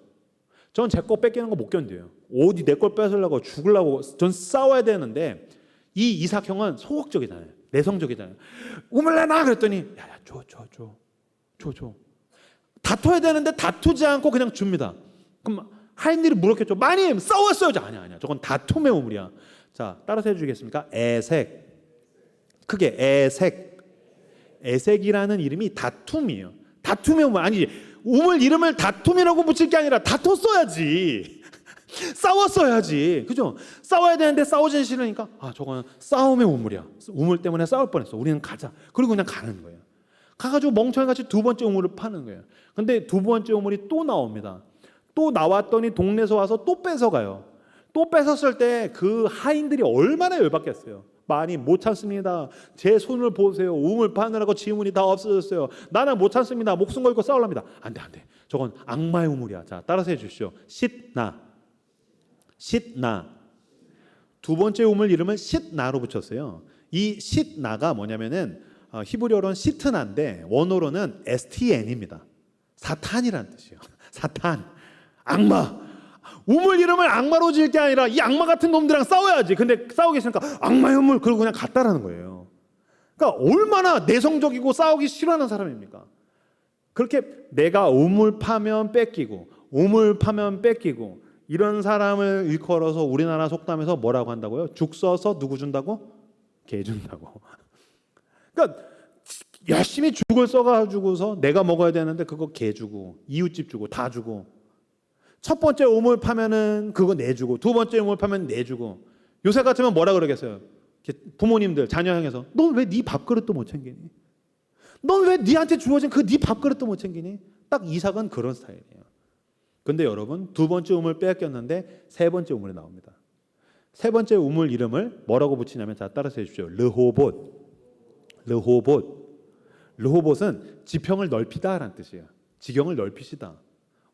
전 제 거 뺏기는 거 못 견뎌요. 어디 내 걸 뺏으려고 죽으려고 전 싸워야 되는데 이 이삭 형은 소극적이잖아요. 내성적이잖아요. 우물 내놔 그랬더니 야야 줘. 다퉈야 되는데 다투지 않고 그냥 줍니다. 그럼 하인들이 물었겠죠. 마님 싸웠어요. 아니야. 저건 다툼의 우물이야. 자 따라서 해주겠습니까? 애색. 크게 애색. 애색이라는 이름이 다툼이에요. 다툼의 우물. 아니지. 우물 이름을 다툼이라고 붙일 게 아니라 다퉜어야지. 싸웠어야지. 그죠? 싸워야 되는데 싸우지 싫으니까 저건 싸움의 우물이야. 우물 때문에 싸울 뻔했어. 우리는 가자. 그리고 그냥 가는 거예요. 가가지고 멍청이같이 2번째 우물을 파는 거예요. 근데 2번째 우물이 또 나옵니다. 또 나왔더니 동네에서 와서 또 뺏어가요. 또 뺏었을 때 그 하인들이 얼마나 열받겠어요. 많이 못 참습니다. 제 손을 보세요. 우물 파느라고 지문이 다 없어졌어요. 나는 못 참습니다. 목숨 걸고 싸우랍니다. 안 돼. 저건 악마의 우물이야. 자 따라서 해주십시오. 싯나. 2번째 우물 이름을 싯나로 붙였어요. 이 싯나가 뭐냐면은 히브리어로는 시트나인데 원어로는 STN입니다. 사탄이라는 뜻이에요. 사탄, 악마. 우물 이름을 악마로 지을 게 아니라 이 악마 같은 놈들이랑 싸워야지. 근데 싸우기 싫으니까 악마의 우물 그러고 그냥 갔다라는 거예요. 그러니까 얼마나 내성적이고 싸우기 싫어하는 사람입니까? 그렇게 내가 우물 파면 뺏기고 이런 사람을 일컬어서 우리나라 속담에서 뭐라고 한다고요? 죽 써서 누구 준다고? 개 준다고. 그러니까 열심히 죽을 써가지고서 내가 먹어야 되는데 그거 개 주고 이웃집 주고 다 주고 첫 번째 우물 파면은 그거 내주고 2번째 우물 파면 내주고 요새 같으면 뭐라 그러겠어요? 부모님들 자녀 향해서 넌 왜 네 밥그릇도 못 챙기니? 넌 왜 네한테 주어진 그 네 밥그릇도 못 챙기니? 딱 이삭은 그런 스타일이에요. 근데 여러분 2번째 우물 빼앗겼는데 3번째 우물이 나옵니다. 3번째 우물 이름을 뭐라고 붙이냐면 자 따라서 해주십시오. 르호봇은 지평을 넓히다라는 뜻이에요. 지경을 넓히시다.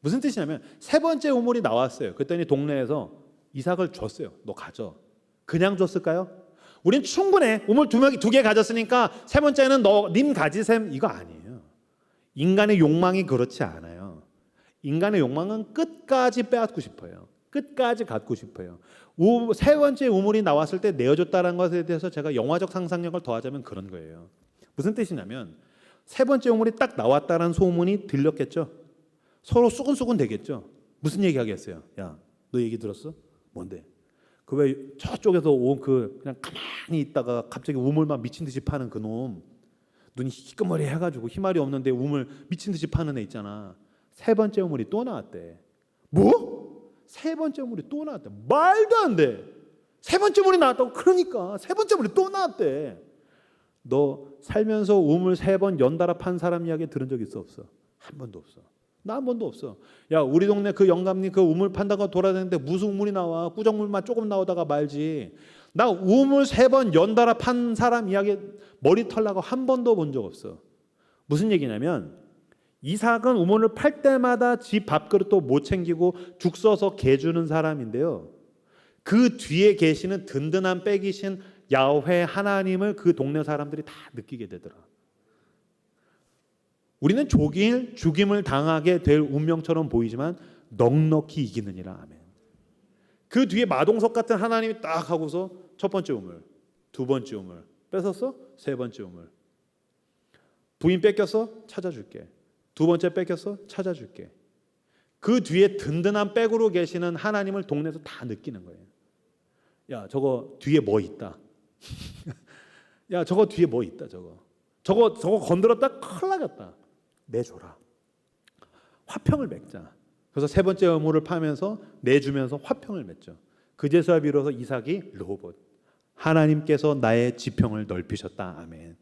무슨 뜻이냐면 3번째 우물이 나왔어요. 그랬더니 동네에서 이삭을 줬어요. 너 가져. 그냥 줬을까요? 우린 충분해. 우물 2개 가졌으니까 3번째는 님 가지셈 이거 아니에요. 인간의 욕망이 그렇지 않아요. 인간의 욕망은 끝까지 빼앗고 싶어요. 끝까지 갖고 싶어요. 3번째 우물이 나왔을 때 내어줬다는 것에 대해서 제가 영화적 상상력을 더하자면 그런 거예요. 무슨 뜻이냐면 3번째 우물이 딱 나왔다는 소문이 들렸겠죠. 서로 수근수근 되겠죠. 무슨 얘기 하겠어요? 야, 너 얘기 들었어? 뭔데? 그 왜 저쪽에서 온 그냥 가만히 있다가 갑자기 우물만 미친 듯이 파는 그 놈, 눈이 희끗머리 해가지고 희말이 없는데 우물 미친 듯이 파는 애 있잖아. 3번째 우물이 또 나왔대. 뭐? 3번째 우물이 또 나왔대. 말도 안 돼. 3번째 우물이 나왔다고. 그러니까 3번째 우물이 또 나왔대. 너 살면서 우물 3번 연달아 판 사람 이야기 들은 적 있어 없어? 한 번도 없어. 나 한 번도 없어. 야, 우리 동네 그 영감님 그 우물 판다가 돌아다니는데 무슨 우물이 나와? 꾸정물만 조금 나오다가 말지. 나 우물 3번 연달아 판 사람 이야기 머리 털나고 한 번도 본 적 없어. 무슨 얘기냐면 이삭은 우물을 팔 때마다 집 밥그릇도 못 챙기고 죽 써서 개 주는 사람인데요. 그 뒤에 계시는 든든한 백이신 야훼 하나님을 그 동네 사람들이 다 느끼게 되더라. 우리는 죽임을 당하게 될 운명처럼 보이지만 넉넉히 이기느니라. 아멘. 그 뒤에 마동석 같은 하나님이 딱 하고서 첫 번째 우물, 두 번째 우물 뺏었어? 세 번째 우물. 부인 뺏겼어? 찾아줄게. 두 번째 뺏겼어? 찾아줄게. 그 뒤에 든든한 백으로 계시는 하나님을 동네에서 다 느끼는 거예요. 야, 저거 뒤에 뭐 있다. 야, 저거 뒤에 뭐 있다. 저거 건드렸다 큰일 나겠다. 내줘라. 화평을 맺자. 그래서 세 번째 우물을 파면서 내주면서 화평을 맺죠. 그제서야 비로소 이삭이 르호봇, 하나님께서 나의 지평을 넓히셨다. 아멘.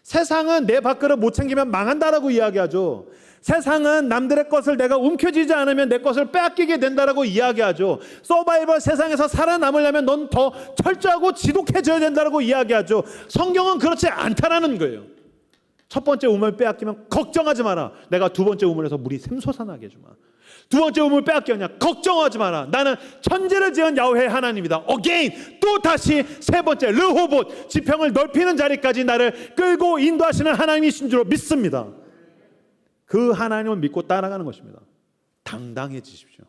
세상은 내 밥그릇 못 챙기면 망한다라고 이야기하죠. 세상은 남들의 것을 내가 움켜쥐지 않으면 내 것을 빼앗기게 된다라고 이야기하죠. 서바이벌 세상에서 살아남으려면 넌 더 철저하고 지독해져야 된다라고 이야기하죠. 성경은 그렇지 않다라는 거예요. 첫 번째 우물 빼앗기면 걱정하지 마라. 내가 두 번째 우물에서 물이 샘솟아나게 해주마. 두 번째 우물 빼앗겼냐? 걱정하지 마라. 나는 천지를 지은 야훼 하나님이다. Again, 또 다시 세 번째 르호봇, 지평을 넓히는 자리까지 나를 끌고 인도하시는 하나님이신 줄로 믿습니다. 그 하나님을 믿고 따라가는 것입니다. 당당해지십시오.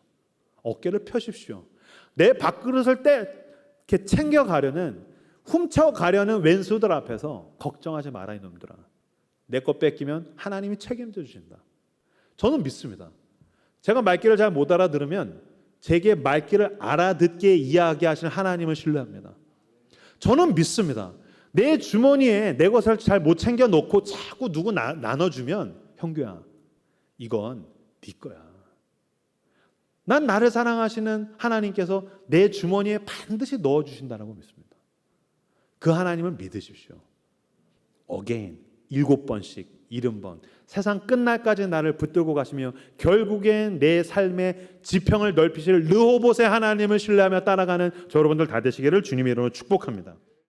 어깨를 펴십시오. 내 밥그릇을 이렇게 챙겨가려는, 훔쳐가려는 왼수들 앞에서 걱정하지 마라 이놈들아. 내 것 뺏기면 하나님이 책임져 주신다. 저는 믿습니다. 제가 말귀를 잘 못 알아들으면 제게 말귀를 알아듣게 이야기하시는 하나님을 신뢰합니다. 저는 믿습니다. 내 주머니에 내 것을 잘 못 챙겨 놓고 자꾸 누구 나눠주면 형규야, 이건 네 거야. 난 나를 사랑하시는 하나님께서 내 주머니에 반드시 넣어주신다고 믿습니다. 그 하나님을 믿으십시오. Again, 7번씩 70번 세상 끝날까지 나를 붙들고 가시며 결국엔 내 삶의 지평을 넓히실 르호봇의 하나님을 신뢰하며 따라가는 저 여러분들 다 되시기를 주님의 이름으로 축복합니다.